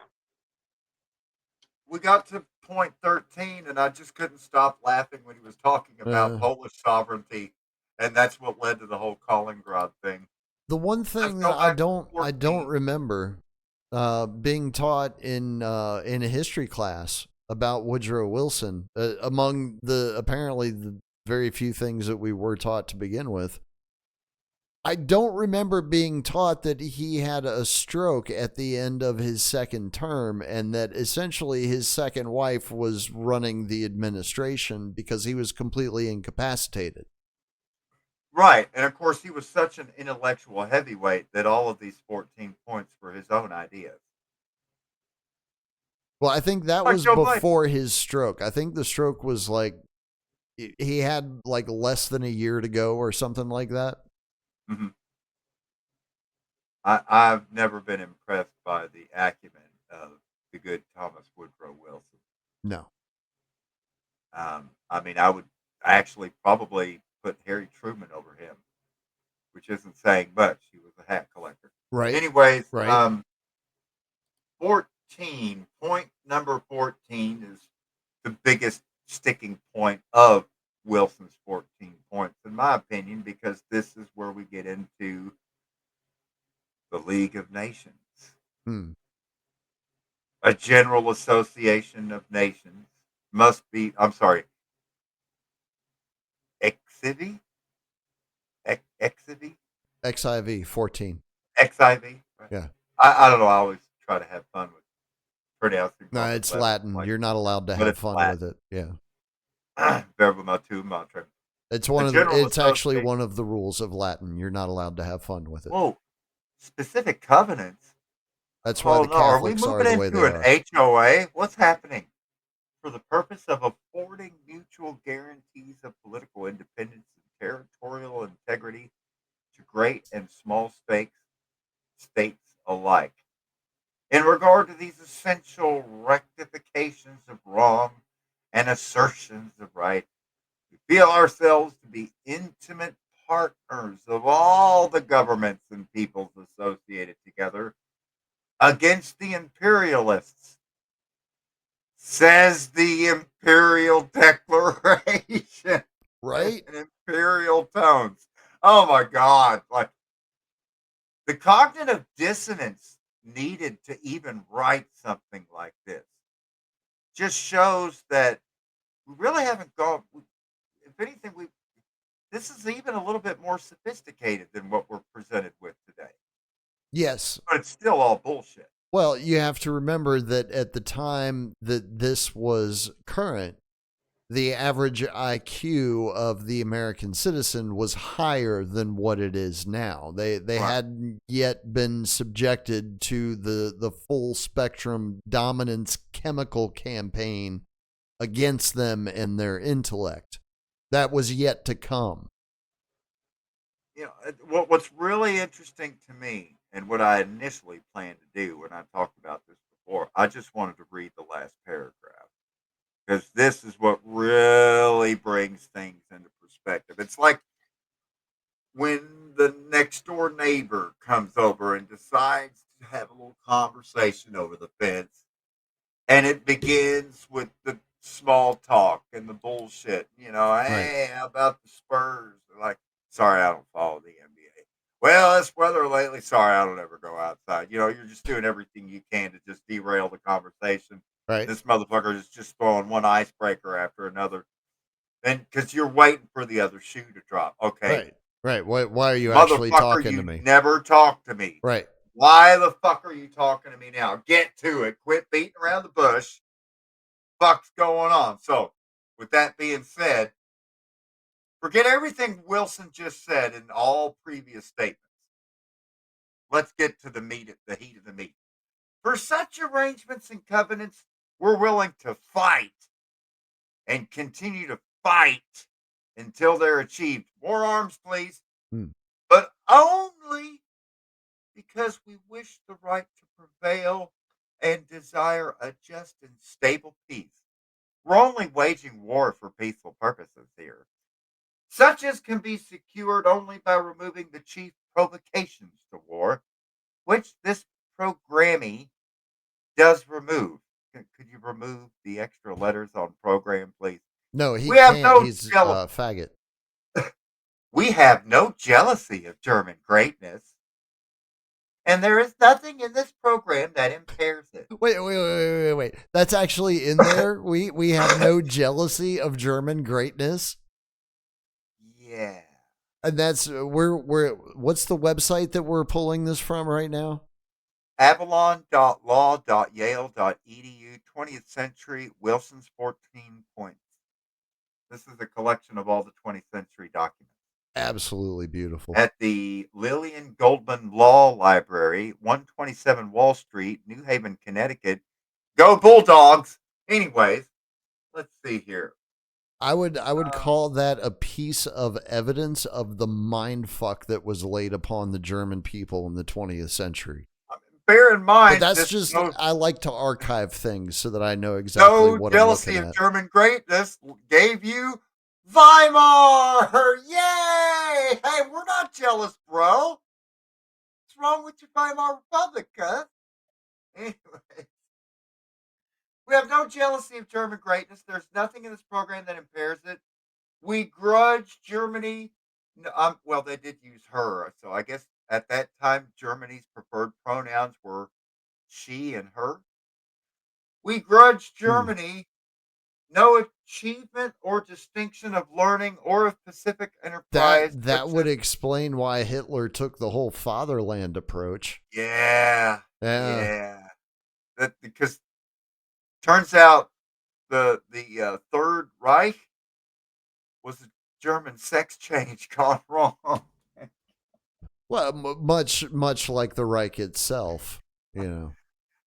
we got to point 13, and I just couldn't stop laughing when he was talking about Polish sovereignty, and that's what led to the whole Kaliningrad thing.
The one thing that I don't remember being taught in a history class about Woodrow Wilson, among the apparently the very few things that we were taught to begin with, I don't remember being taught that he had a stroke at the end of his second term and that essentially his second wife was running the administration because he was completely incapacitated.
Right. And of course, he was such an intellectual heavyweight that all of these 14 points were his own ideas.
Well, I think that was before his stroke. I think the stroke was like, he had like less than a year to go or something like that.
Mm-hmm. I've never been impressed by the acumen of the good Thomas Woodrow Wilson.
No.
I mean, I would actually probably put Harry Truman over him, which isn't saying much. He was a hat collector.
Right.
Anyways,
right.
14, point number 14 is the biggest sticking point of Wilson's 14 points, in my opinion, because this is where we get into the League of Nations. A general association of nations must be, I'm sorry, XIV? XIV?
XIV 14.
XIV? Right?
Yeah.
I don't know. I always try to have fun with pronouncing.
No, it's Latin. Like, you're not allowed to have fun Latin. With it. Yeah.
Verbatim mater.
It's it's actually one of the rules of Latin. You're not allowed to have fun with it.
Whoa. Specific covenants?
That's why the Catholics are the way they are.
Are we moving into an HOA? What's happening? For the purpose of affording mutual guarantees of political independence and territorial integrity to great and small states alike. In regard to these essential rectifications of wrong and assertions of right, we feel ourselves to be intimate partners of all the governments and peoples associated together against the imperialists, says the Imperial Declaration.
Right?
In imperial tones. Oh my God. Like, the cognitive dissonance needed to even write something like this just shows that we really haven't gone. If anything, this is even a little bit more sophisticated than what we're presented with today.
Yes.
But it's still all bullshit.
Well, you have to remember that at the time that this was current, the average IQ of the American citizen was higher than what it is now. They right. hadn't yet been subjected to the full spectrum dominance chemical campaign against them and their intellect. That was yet to come.
What's really interesting to me, and what I initially planned to do when I talked about this before, I just wanted to read the last paragraph, because this is what really brings things into perspective. It's like when the next door neighbor comes over and decides to have a little conversation over the fence, and it begins with the small talk and the bullshit. Hey, right. How about the Spurs? They're like, sorry, I don't follow the NBA. Well, this weather lately. Sorry, I don't ever go outside. You're just doing everything you can to just derail the conversation.
Right.
This motherfucker is just throwing one icebreaker after another, and because you're waiting for the other shoe to drop. Okay.
Right. Why are you actually talking to me?
Never talk to me.
Right.
Why the fuck are you talking to me now? Get to it. Quit beating around the bush. Fuck's going on? So, with that being said, forget everything Wilson just said in all previous statements. let's get to the heat of the meat. For such arrangements and covenants, we're willing to fight and continue to fight until they're achieved. More arms, please,
Hmm.
but only because we wish the right to prevail and desire a just and stable peace. We're only waging war for peaceful purposes here, such as can be secured only by removing the chief provocations to war, which this programming does remove. Could you remove the extra letters on program, please?
No, he
We have
can't.
no
He's
jealousy.
faggot.
We have no jealousy of German greatness, and there is nothing in this program that impairs it.
Wait. That's actually in there. We have no jealousy of German greatness.
Yeah.
And that's we're what's the website that we're pulling this from right now?
Avalon.law.yale.edu, 20th century, Wilson's 14 points. This is a collection of all the 20th century documents.
Absolutely beautiful.
At the Lillian Goldman Law Library, 127 Wall Street, New Haven, Connecticut. Go Bulldogs! Anyways, let's see here.
I would call that a piece of evidence of the mind fuck that was laid upon the German people in the 20th century.
Bear in mind,
But that's just I like to archive things so that I know exactly
no
what
jealousy
I'm
of
looking at.
German greatness gave you Weimar! Yay! Hey, we're not jealous, bro. What's wrong with your Weimar Republic, huh? Anyway, we have no jealousy of German greatness. There's nothing in this program that impairs it. We grudge Germany. Well, they did use her, so I guess at that time Germany's preferred pronouns were she and her. We grudge Germany no achievement or distinction of learning or of Pacific enterprise.
That would explain why Hitler took the whole fatherland approach.
Yeah.
Yeah.
That because turns out the Third Reich was a German sex change gone wrong.
Well, much like the Reich itself, you know.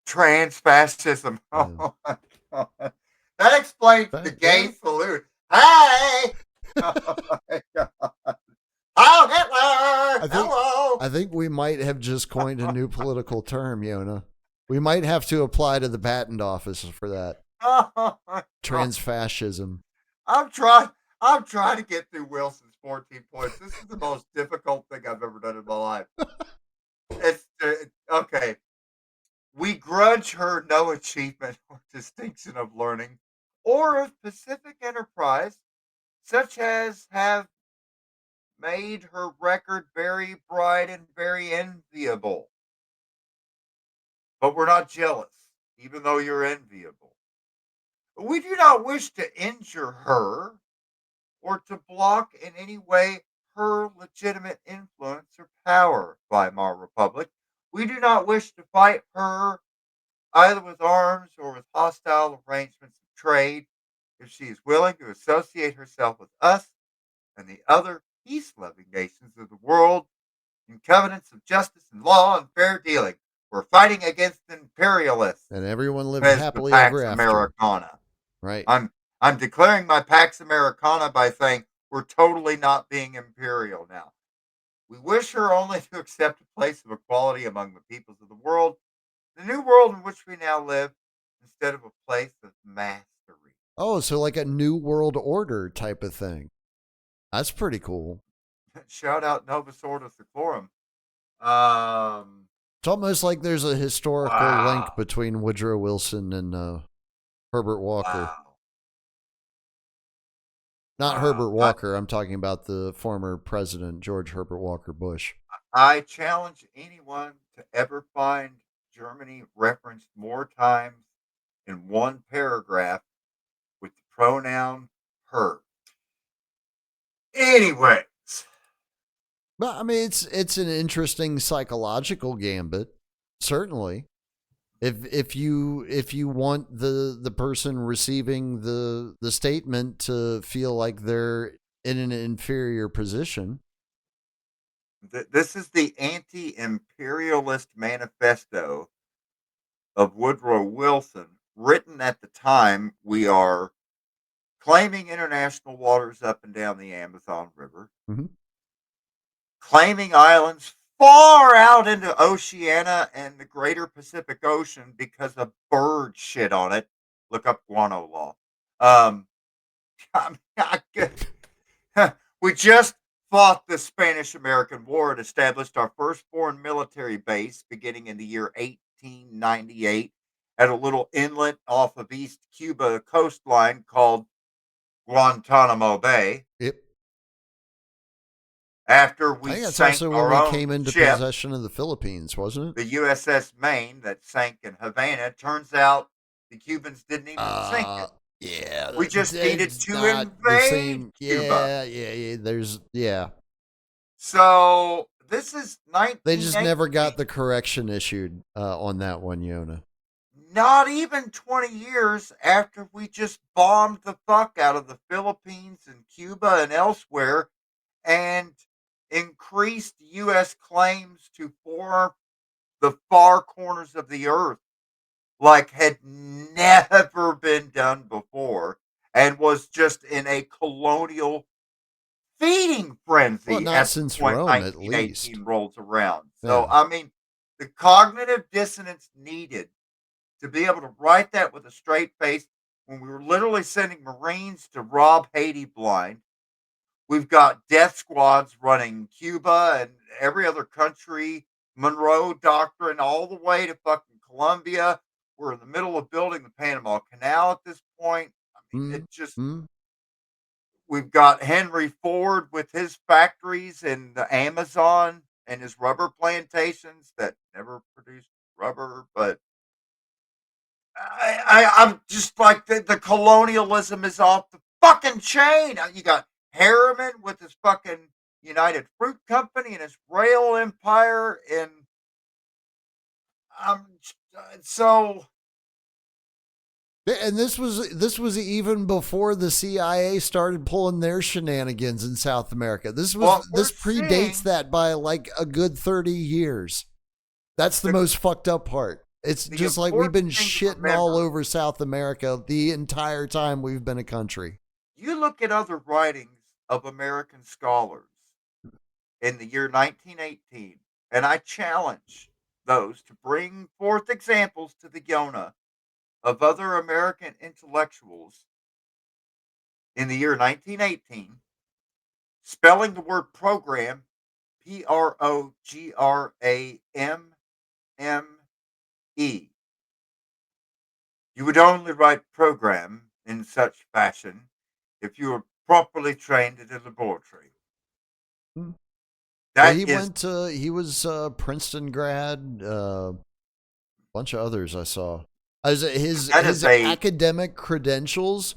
Trans fascism.
Yeah.
Oh my God. That explains the gay salute. Hey! Oh my God. Oh, Hitler! Hello!
I think we might have just coined a new political term, Yona. We might have to apply to the patent office for that.
Oh,
Transfascism.
I'm trying to get through Wilson's 14 points. This is the most difficult thing I've ever done in my life. It's okay. We grudge her no achievement or distinction of learning or of Pacific enterprise, such as have made her record very bright and very enviable. But we're not jealous, even though you're enviable. We do not wish to injure her or to block in any way her legitimate influence or power, Weimar Republic. We do not wish to fight her either with arms or with hostile arrangements of trade. If she is willing to associate herself with us and the other peace-loving nations of the world in covenants of justice and law and fair dealing, we're fighting against imperialists.
And everyone lived
As the
happily
Pax
ever after.
Americana.
Right.
I'm declaring my Pax Americana by saying we're totally not being imperial now. We wish her only to accept a place of equality among the peoples of the world, the new world in which we now live, instead of a place of mastery.
Oh, so like a new world order type of thing. That's pretty cool.
Shout out Novus Ordo Seclorum.
It's almost like there's a historical link between Woodrow Wilson and Herbert Walker.
Wow.
Not Herbert Walker. I'm talking about the former president, George Herbert Walker Bush.
I challenge anyone to ever find Germany referenced more times in one paragraph with the pronoun her. Anyways.
But I mean, it's an interesting psychological gambit, certainly. If you want the person receiving the statement to feel like they're in an inferior position,
This is the anti-imperialist manifesto of Woodrow Wilson, written at the time we are claiming international waters up and down the Amazon River,
Mm-hmm.
claiming islands far out into Oceania and the greater Pacific Ocean because of bird shit on it. Look up guano law. Um, I mean, we just fought the Spanish American War and established our first foreign military base beginning in the year 1898 at a little inlet off of East Cuba coastline called Guantanamo Bay.
Yep.
After
I
we
think that's
sank
also when
our
we
own
came into
ship,
possession of the Philippines, wasn't it?
the USS Maine that sank in Havana, turns out the Cubans didn't even sink
Uh,
it.
yeah,
We just needed
it's
to
not the
invade
same.
Cuba.
Yeah. There's, yeah.
So this is
They just never
1918.
got the correction issued on that one, Yona.
Not even 20 years after we just bombed the fuck out of the Philippines and Cuba and elsewhere and increased U.S. claims to the far corners of the earth like had never been done before and was just in a colonial feeding
Well,
frenzy
not
at the
since
point
Rome, at least.
1918 rolls around. So,
Yeah.
I mean, the cognitive dissonance needed to be able to write that with a straight face when we were literally sending Marines to rob Haiti blind. We've got death squads running Cuba and every other country, Monroe Doctrine, all the way to fucking Colombia. We're in the middle of building the Panama Canal at this point. I mean,
Mm,
it just,
mm.
we've got Henry Ford with his factories in the Amazon and his rubber plantations that never produced rubber, but I'm just like the colonialism is off the fucking chain. You got Harriman with his fucking United Fruit Company and his rail empire, and um, so
And this was even before the CIA started pulling their shenanigans in South America.
what we're
This predates
seeing.
that by like a good 30 years. That's the
The
most fucked up part. It's
the
just like we've
important
been
thing to
shitting all
remember:
over South America the entire time we've been a country.
you look at other writings of American scholars in the year 1918, and I challenge those to bring forth examples to the Yona of other American intellectuals in the year 1918 spelling the word program Programme. You would only write program in such fashion if you were properly trained in a laboratory.
Hmm. Well,
That is,
he was Princeton grad, bunch of others I saw. As
that is
his
a,
academic credentials,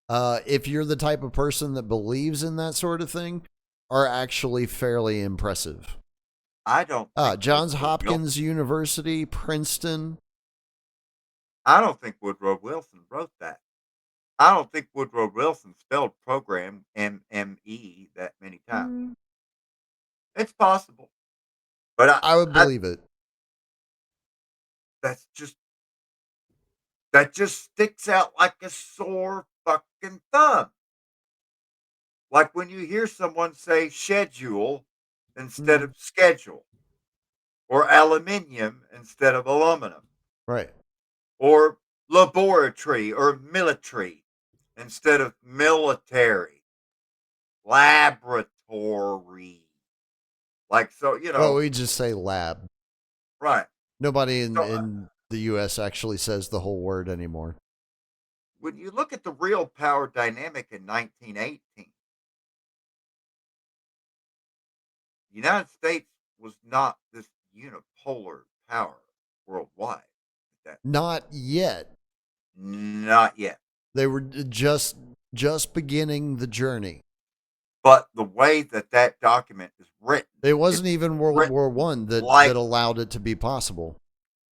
if you're the type of person that believes in that sort of thing, are actually fairly impressive.
I don't think
Johns
Woodrow Wilson,
Hopkins University, Princeton.
I don't think Woodrow Wilson wrote that. I don't think Woodrow Wilson spelled program MME that many times.
Mm,
It's possible, but
I would
I
believe it.
that's just that just sticks out like a sore fucking thumb. Like when you hear someone say schedule instead
Mm,
of schedule, or aluminium instead of aluminum,
right.
or laboratory or military instead of military, laboratory. Like, so,
Well, we just say lab.
right.
Nobody
So
in the U.S. actually says the whole word anymore.
when you look at the real power dynamic in 1918, the United States was not this unipolar power worldwide. That
Not yet.
not yet.
They were just beginning the journey.
But the way that that document is written,
It
it's
wasn't even World
written
War One that
like
allowed it to be possible.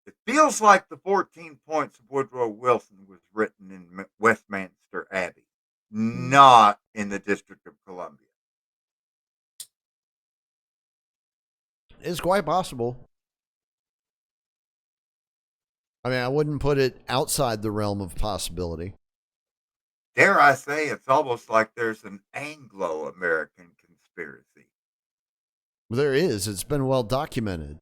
it feels like the 14 points of Woodrow Wilson was written in Westminster Abbey,
Mm.
not in the District of Columbia.
It's quite possible. I mean, I wouldn't put it outside the realm of possibility.
Dare I say, it's almost like there's an Anglo-American conspiracy.
There is. It's been well documented.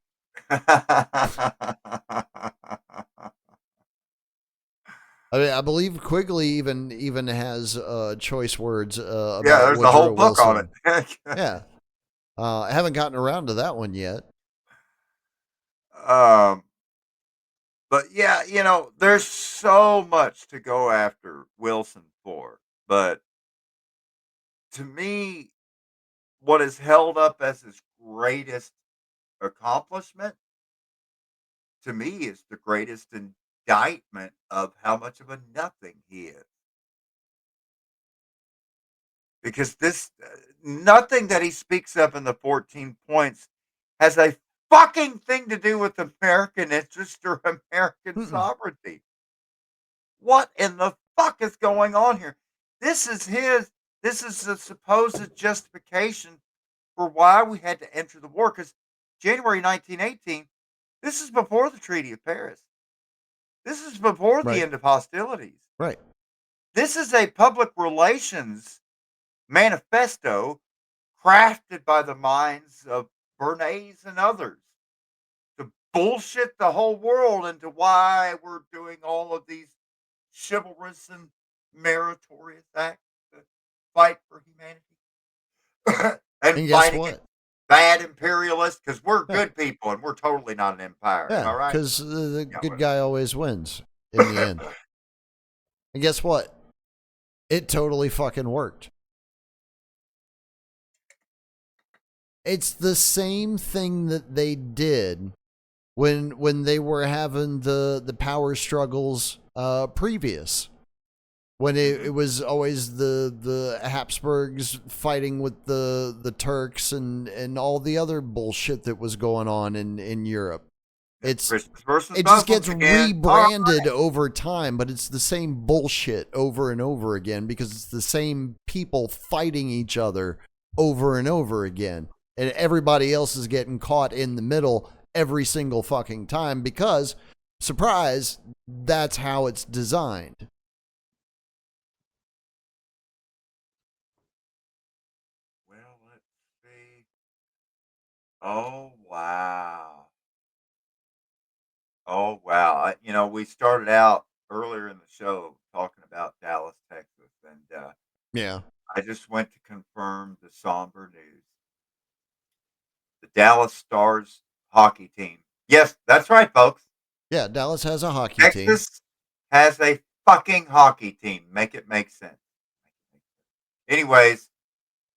I mean, I believe Quigley even has choice words
Yeah,
about
there's a whole
Woodrow
book on
Wilson.
it.
Yeah, I haven't gotten around to that one yet.
um, but yeah, there's so much to go after Wilson for. But to me, what is held up as his greatest accomplishment, to me, is the greatest indictment of how much of a nothing he is. Because this nothing that he speaks of in the 14 points has a fucking thing to do with American interest or American
Mm-mm.
sovereignty. What in the fuck is going on here? This is the supposed justification for why we had to enter the war. Because January 1918, this is before the Treaty of Paris. This is before the
Right.
end of hostilities.
Right.
This is a public relations manifesto crafted by the minds of Bernays and others to bullshit the whole world into why we're doing all of these chivalrous and meritorious acts to fight for humanity and
And guess
fight against
what?
bad imperialists, because we're
Yeah.
good people and we're totally not an empire. Am I
Yeah,
right?
because the
Yeah,
good guy always wins in the end. And guess what? It totally fucking worked. It's the same thing that they did when they were having the power struggles previous. When it was always the Habsburgs fighting with the Turks and all the other bullshit that was going on in Europe. It just gets rebranded over time, but it's the same bullshit over and over again because it's the same people fighting each other over and over again. And everybody else is getting caught in the middle every single fucking time because, surprise, that's how it's designed.
Well, let's see. Oh, wow. Oh, wow. We started out earlier in the show talking about Dallas, Texas, and
Yeah.
I just went to confirm the somber news. The Dallas Stars hockey team. Yes, that's right, folks.
Yeah, Dallas has a hockey team.
Texas has a fucking hockey team. Make it make sense. Anyways,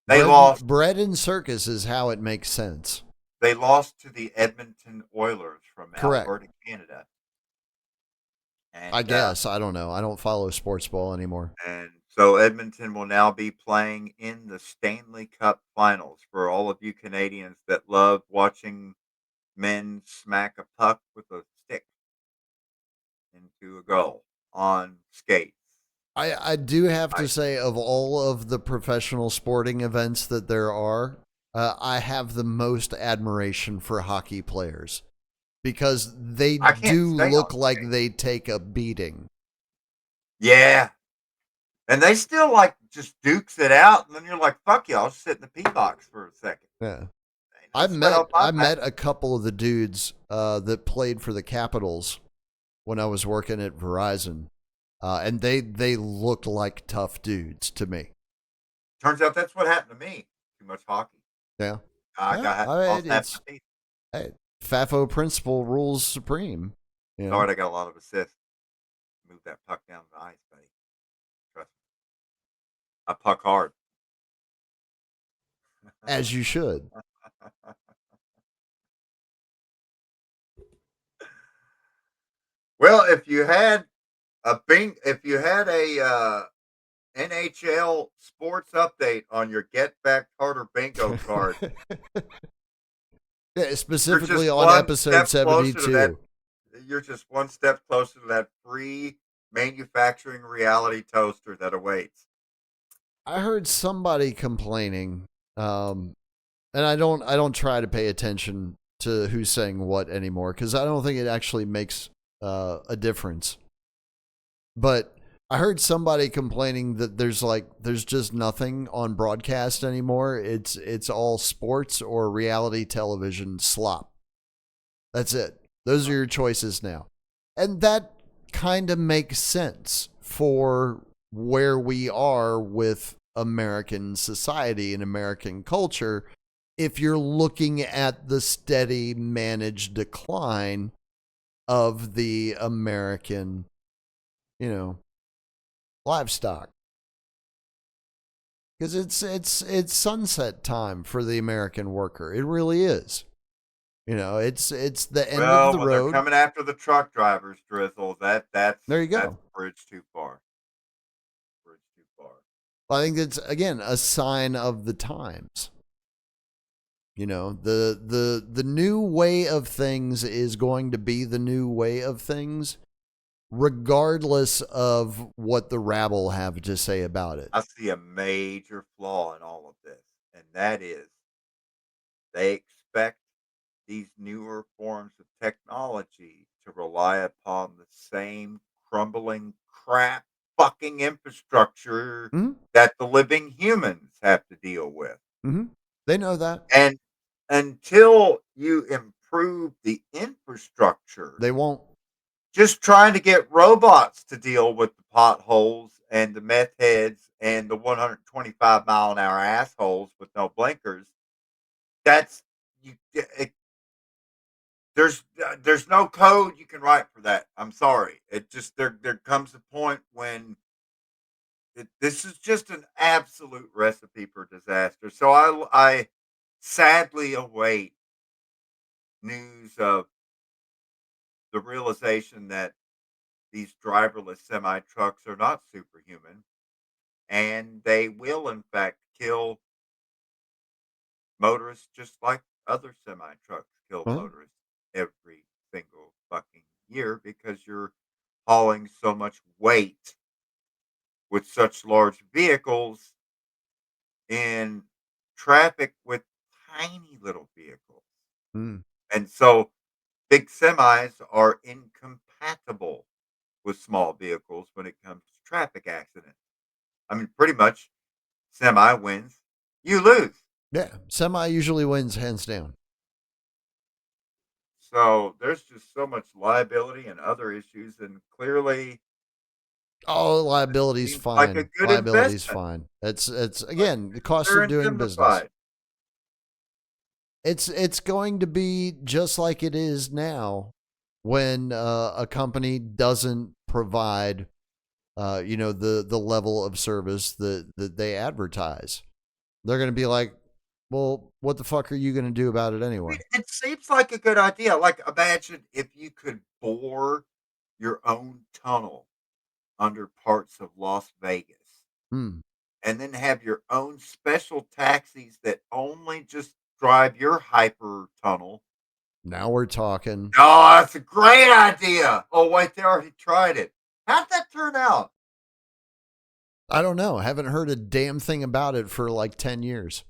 they lost.
Bread and circus is how it makes sense.
They lost to the Edmonton Oilers from
Correct.
Alberta, Canada. And,
I guess. I don't know. I don't follow sports ball anymore.
And so Edmonton will now be playing in the Stanley Cup Finals. For all of you Canadians that love watching men smack a puck with a stick into a goal on skates.
I do have to say, of all of the professional sporting events that there are, I have the most admiration for hockey players because they do look like they take a beating.
Yeah. And they still like just dukes it out, and then you're like, fuck you, I'll just sit in the P box for a second.
Yeah. I met a couple of the dudes that played for the Capitals when I was working at Verizon. And they looked like tough dudes to me.
Turns out that's what happened to me. Too much hockey.
Yeah. Hey, FAFO principle rules supreme.
You know? Sorry, I got a lot of assists. Move that puck down the ice, buddy. Trust me. I puck hard.
As you should.
Well, if you had a NHL sports update on your Get Back Carter bingo card.
Yeah, specifically on episode 72.
You're just one step closer to that free manufacturing reality toaster that awaits.
I heard somebody complaining, and I don't try to pay attention to who's saying what anymore because I don't think it actually makes a difference. But I heard somebody complaining that there's just nothing on broadcast anymore. It's all sports or reality television slop. That's it. Those are your choices now. And that kind of makes sense for where we are with American society and American culture if you're looking at the steady managed decline of the American, you know, livestock. Because it's sunset time for the American worker. It really is. It's the end of
Well,
the
when they're
road.
coming after the truck drivers, Drizzle,
There you
that's
go.
a bridge too far. Bridge too far.
I think it's again a sign of the times. The new way of things is going to be the new way of things, regardless of what the rabble have to say about it.
I see a major flaw in all of this, and that is they expect these newer forms of technology to rely upon the same crumbling crap fucking infrastructure
Mm-hmm.
that the living humans have to deal with.
Mm-hmm. They know that.
And until you improve the infrastructure,
They won't.
just trying to get robots to deal with the potholes and the meth heads and the 125-mile-an-hour assholes with no blinkers. That's you. There's no code you can write for that. I'm sorry. It just there comes a point when this is just an absolute recipe for disaster. So I sadly await news of the realization that these driverless semi trucks are not superhuman, and they will in fact kill motorists just like other semi trucks kill
Well,
motorists every single fucking year because you're hauling so much weight with such large vehicles in traffic with tiny little vehicles.
mm,
And so big semis are incompatible with small vehicles when it comes to traffic accidents. I mean, pretty much semi wins, you lose.
yeah, semi usually wins hands down.
So there's just so much liability and other issues, and clearly
Oh,
this
liability's
seems like a
fine.
good
Liability's
investment.
fine. It's
Like
again the cost
they're
of doing business.
indemnified.
It's going to be just like it is now when a company doesn't provide the level of service that they advertise. They're going to be like, well, what the fuck are you going to do about it
I mean,
anyway?
it seems like a good idea. Like imagine if you could bore your own tunnel under parts of Las Vegas
Hmm.
and then have your own special taxis that only just drive your hyper tunnel.
Now we're talking.
Oh, that's a great idea. Oh, wait, they already tried it. How'd that turn out?
I don't know. I haven't heard a damn thing about it for like 10 years.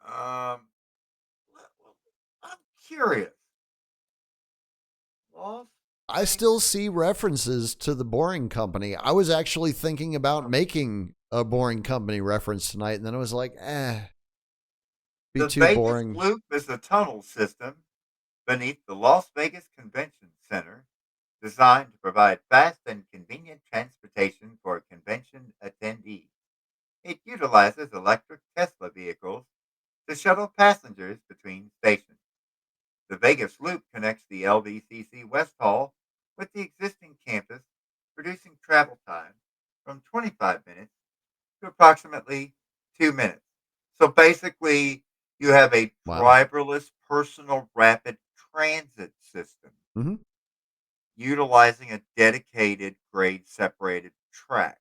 Um, I'm curious. Las
I still
Vegas.
see references to the Boring Company. I was actually thinking about making a Boring Company reference tonight, and then I was like, be
The
too
Vegas
boring.
Loop is a tunnel system beneath the Las Vegas Convention Center designed to provide fast and convenient transportation for convention attendees. It utilizes electric Tesla vehicles to shuttle passengers between stations. The Vegas Loop connects the LVCC West Hall with the existing campus, reducing travel time from 25 minutes to approximately 2 minutes. So basically, you have a
Wow.
driverless personal rapid transit system
Mm-hmm.
utilizing a dedicated grade separated track.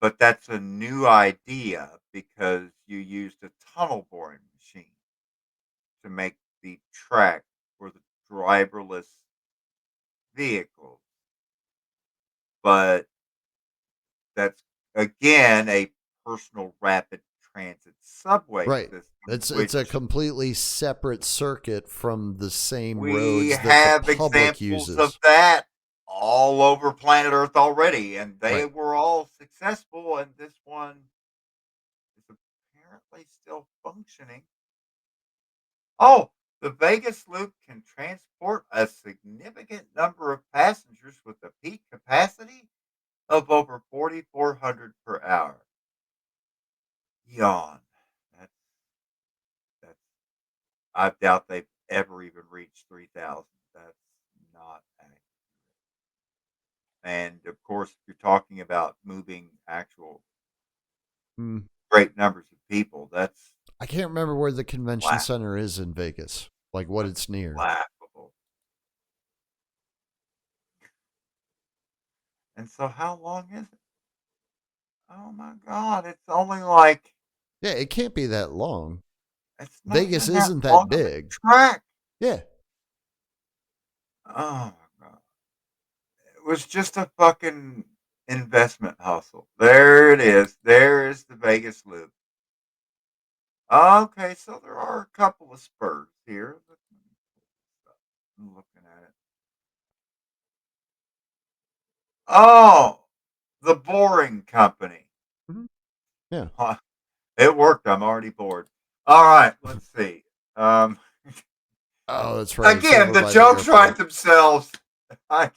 But that's a new idea because you used a tunnel boring machine to make the track for the driverless vehicles. But that's again a personal rapid transit subway
Right.
system,
It's a
which
completely separate circuit from the same
we
roads that the
have
public
examples of
uses.
that all over planet Earth already, and they
Right.
were all successful, and this one is apparently still functioning. Oh, the Vegas Loop can transport a significant number of passengers with a peak capacity of over 4,400 per hour. Yawn. That's that's. I doubt they've ever even reached 3,000. That's not accurate. And of course, if you're talking about moving actual
Mm.
great numbers of people, that's
I can't remember where the convention
laugh,
center is in Vegas, like what
that's
it's near.
laughable. And so, how long is it? Oh my God! It's only like
Yeah, it can't be that long.
it's not
Vegas
even that
isn't
long
that
of a
big.
track.
Yeah.
Oh my God! It was just a fucking investment hustle. There it is. There is the Vegas Loop. Okay, so there are a couple of spurs here. I'm looking at it. Oh, the Boring Company.
Mhm. Yeah.
Huh, it worked. I'm already bored. All right, let's see. Um,
Oh, that's right. It's
again,
over
the
by the
jokes write
airport.
themselves. I,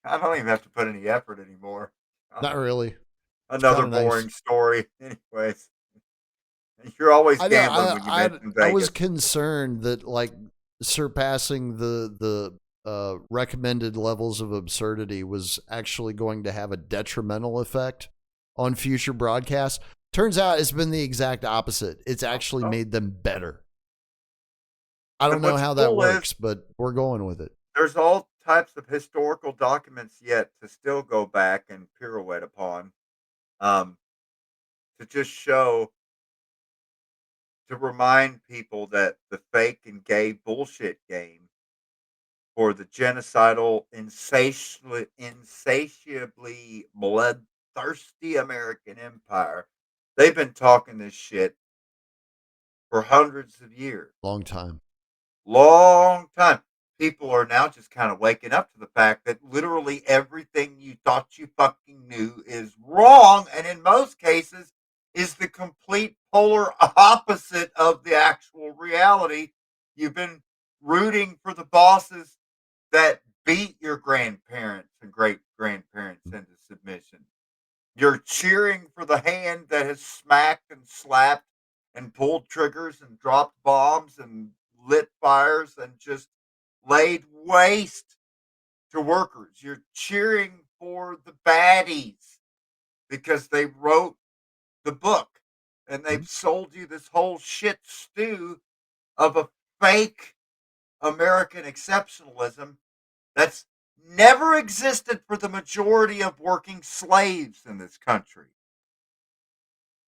I don't even have to put any effort anymore.
Not really. It's
Another
kind of nice.
boring story. Anyways, you're always
I know.
gambling when you mention
I was
Vegas.
concerned that like surpassing the recommended levels of absurdity was actually going to have a detrimental effect on future broadcasts. Turns out it's been the exact opposite. It's actually
Oh,
made them better. I don't
and
know
what's
how that
cool is
works, but we're going with it.
there's all types of historical documents yet to still go back and pirouette upon, um, to just show, to remind people that the fake and gay bullshit game for the genocidal, insatiably bloodthirsty American empire, they've been talking this shit for hundreds of years.
Long time.
Long time. People are now just kind of waking up to the fact that literally everything you thought you fucking knew is wrong, and in most cases is the complete polar opposite of the actual reality. You've been rooting for the bosses that beat your grandparents and great grandparents into submission. You're cheering for the hand that has smacked and slapped and pulled triggers and dropped bombs and lit fires and just laid waste to workers. You're cheering for the baddies because they wrote the book and they've
Mhm.
sold you this whole shit stew of a fake American exceptionalism that's never existed for the majority of working slaves in this country.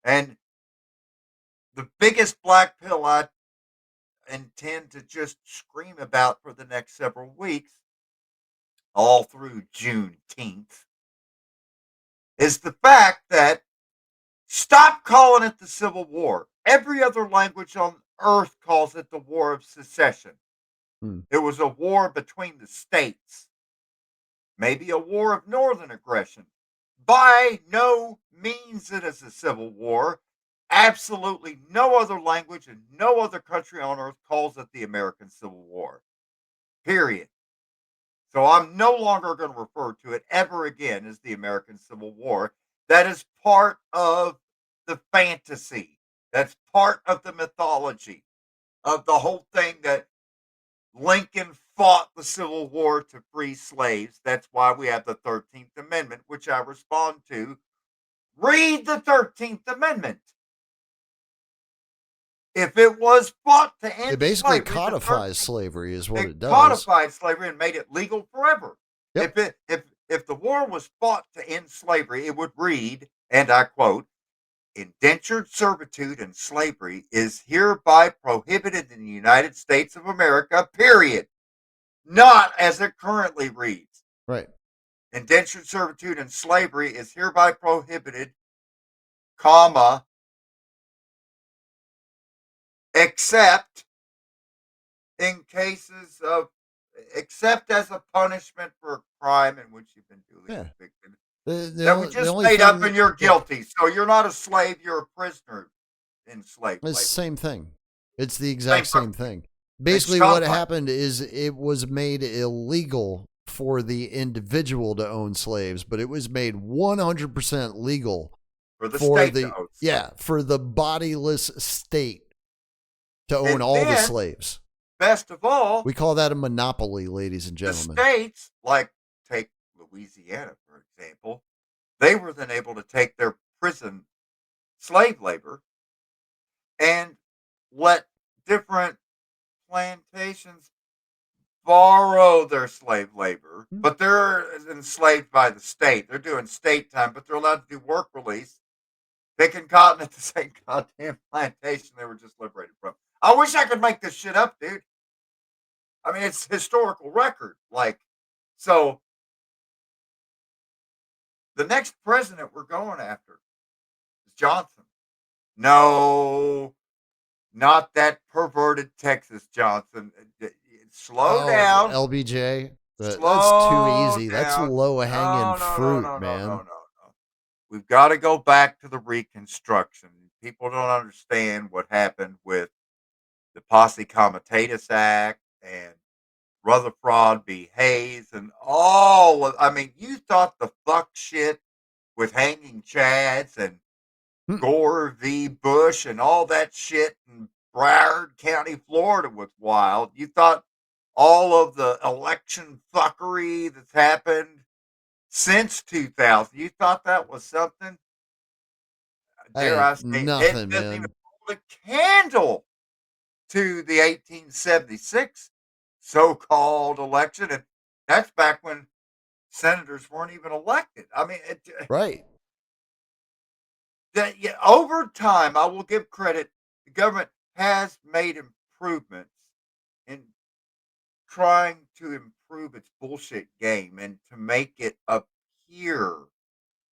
And the biggest black pill I intend to just scream about for the next several weeks, all through Juneteenth, is the fact that stop calling it the Civil War. Every other language on earth calls it the War of Secession.
Hmm.
It was a war between the states, maybe a war of northern aggression. By no means it is a civil war. Absolutely no other language and no other country on earth calls it the American Civil War. Period. So I'm no longer going to refer to it ever again as the American Civil War. That is part of the fantasy. That's part of the mythology of the whole thing that Lincoln fought the Civil War to free slaves. That's why we have the 13th Amendment, which I respond to. Read the 13th Amendment. If it was fought to
It
end
basically
slavery, the
codifies
13th
slavery, is what
it
it does.
codified slavery and made it legal forever.
Yep.
If the war was fought to end slavery, it would read, and I quote, indentured servitude and slavery is hereby prohibited in the United States of America, period. Not as it currently reads.
Right.
Indentured servitude and slavery is hereby prohibited, comma, except in cases of, except as a punishment for a crime in which you've been duly
Yeah.
convicted. That we
The
just
only
made
thing
up
that,
and you're
yeah,
guilty. So you're not a slave, you're a prisoner in slave
it's the
labor.
same thing. It's the
Same
exact same
fucking,
thing.
it's
Basically, what
codified
happened is it was made illegal for the individual to own slaves, but it was made 100% legal
for the
for
state to
the,
own
yeah,
slaves.
for the bodiless state to own
And
all the
then,
slaves.
best of all,
We call that a monopoly, ladies and
the
gentlemen.
states, like take Louisiana, for example, they were then able to take their prison slave labor and let different plantations borrow their slave labor,
Hmm.
but they're enslaved by the state. They're doing state time, but they're allowed to do work release, picking cotton at the same goddamn plantation they were just liberated from. I wish I could make this shit up, dude. I mean, it's historical record. Like, so the next president we're going after is Johnson. No, not that perverted Texas Johnson. Slow
Oh,
down.
LBJ. That's too
Slow
easy. That's
down.
low hanging
No, no, no,
fruit,
no, no, no,
man.
no, no. We've got to go back to the Reconstruction. People don't understand what happened with the Posse Comitatus Act and Rutherford B. Hayes and all of, I mean, you thought the fuck shit with hanging chads and
Hmm.
Gore v. Bush and all that shit in Broward County, Florida was wild. You thought all of the election fuckery that's happened since 2000, you thought that was something? Dare
Hey,
I say, it
nothing,
doesn't even
man.
hold a candle to the 1876 so-called election. And that's back when senators weren't even elected. I mean,
Right.
that, yeah, over time, I will give credit. The government has made improvements in trying to improve its bullshit game and to make it appear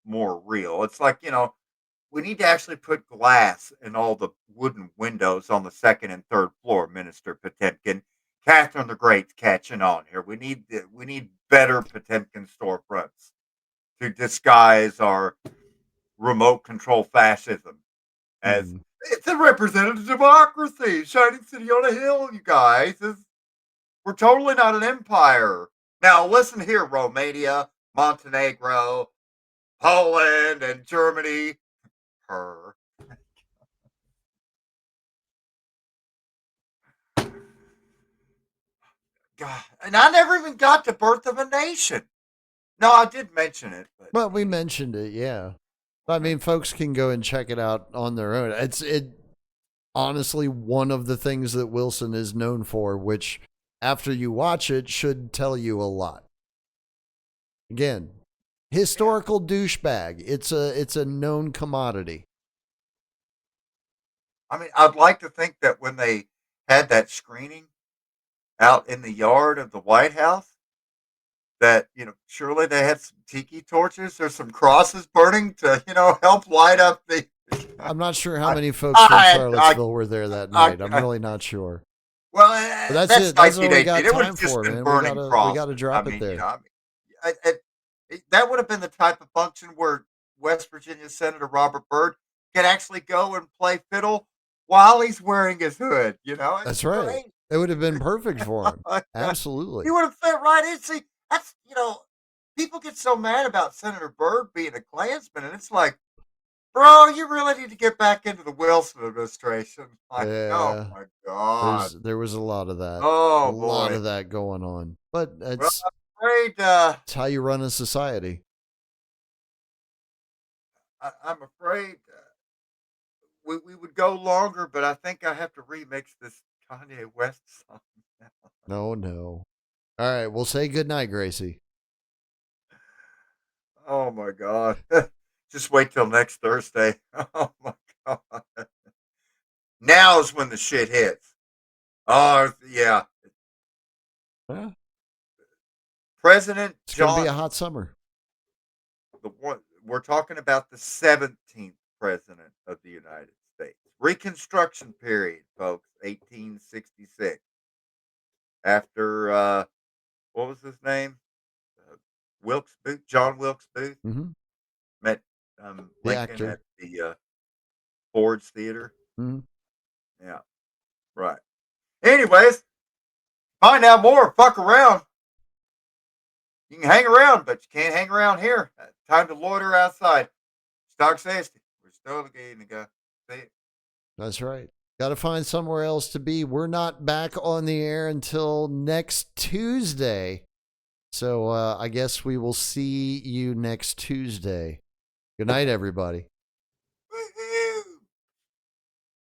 more real. It's like, we need to actually put glass in all the wooden windows on the second and third floor, Minister Potemkin. Catherine the Great's catching on here. We need better Potemkin storefronts to disguise our remote control fascism as
Hmm.
it's a representative democracy, shining city on a hill. You guys, we're totally not an empire. Now listen here, Romania, Montenegro, Poland, and Germany. Her. God, and I never even got to Birth of a Nation. No, I did mention it, but
Well, we
anyway.
mentioned it, yeah. I mean, folks can go and check it out on their own. It honestly one of the things that Wilson is known for, which after you watch it should tell you a lot. Again,
Yeah.
historical douchebag. It's a known commodity.
I mean, I'd like to think that when they had that screening out in the yard of the White House, that, surely they had some tiki torches or some crosses burning to, help light up the.
I'm not sure how
I,
many folks from
I, I,
Charlottesville were there that
I,
night. I'm
I,
really not sure.
well,
But that's
that's
it. That's all we
1918.
got
It would
time
have just
for,
been
man. We
burning
gotta we gotta
crosses. I
drop it
mean,
there.
that would have been the type of function where West Virginia Senator Robert Byrd could actually go and play fiddle while he's wearing his hood. It's
That's right.
great.
It would have been perfect for him.
He
Absolutely.
would have fit right in. See, that's, people get so mad about Senator Byrd being a Klansman, and it's like, bro, you really need to get back into the Wilson administration. Like, oh
Yeah.
my God.
There was a lot of that. A
Oh
lot
boy.
of that going on. But
Well,
that's
I'm afraid,
it's how you run a society.
I'm afraid we would go longer, but I think I have to remix this Kanye West song now.
No, no. All right, we'll say good night, Gracie.
Oh my God. Just wait till next Thursday. Oh my God. Now is when the shit hits. Oh, yeah.
Yeah,
President
it's gonna be a
Johnson,
hot summer.
the one we're talking about, the 17th president of the United States. States. Reconstruction period, folks, 1866. After, what was his name? Wilkes Booth, John Wilkes Booth,
Mm-hmm.
met
The
Lincoln
actor.
at the Ford's Theater.
Mm-hmm.
Yeah, right. Anyways, find out more. Fuck around. You can hang around, but you can't hang around here. Time to loiter outside. Stock 60. We're still getting to go. See it.
That's right. Got to find somewhere else to be. We're not back on the air until next Tuesday. So I guess we will see you next Tuesday. Good night, everybody.